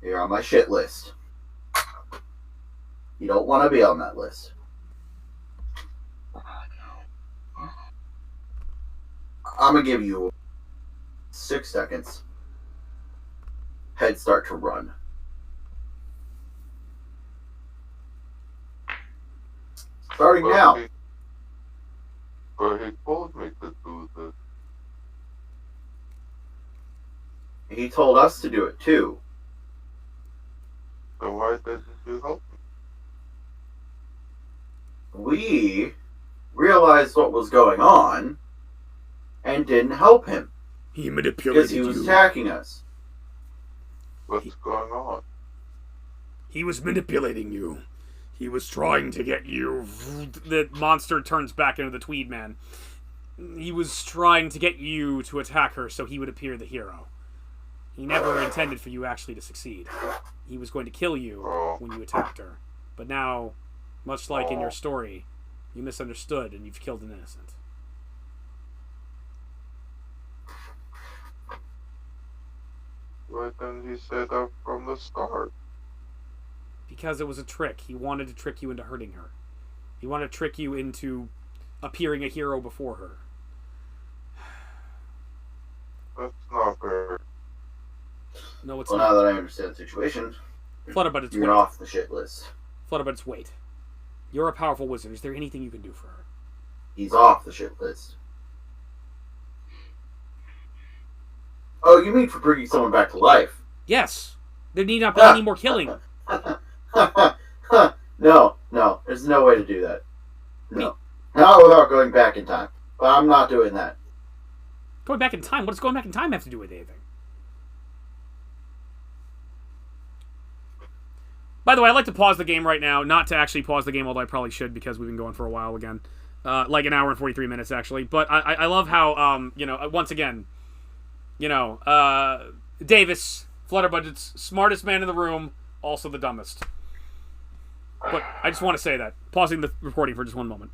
You're on my shit list. You don't want to be on that list. I'm gonna give you 6 seconds. Head start to run. Starting now. But he told me to do this. He told us to do it too. So why didn't you help me? We realized what was going on and didn't help him He because manipulated he was you. attacking us. What's going on? He was manipulating you. He was trying to get you. The monster turns back into the Tweed Man. He was trying to get you to attack her so he would appear the hero. He never intended for you actually to succeed. He was going to kill you when you attacked her. But now, much like in your story, you misunderstood and you've killed an innocent. Why didn't you say that from the start? Because it was a trick. He wanted to trick you into hurting her. He wanted to trick you into appearing a hero before her. That's not fair. No, it's Well, not. now that I understand the situation, Flutterbudget's you're wait. off the shit list. Flutterbudget's wait. You're a powerful wizard. Is there anything you can do for her? He's off the shit list. Oh, you mean for bringing someone back to life? Yes. There need not be any more killing. No, there's no way to do that. No. Not without going back in time. But I'm not doing that. Going back in time? What does going back in time have to do with anything? By the way, I'd like to pause the game right now. Not to actually pause the game, although I probably should because we've been going for a while again. Like an hour and 43 minutes, actually. But I love how, once again, Davis, Flutterbudget's smartest man in the room, also the dumbest. But I just want to say that. Pausing the recording for just one moment.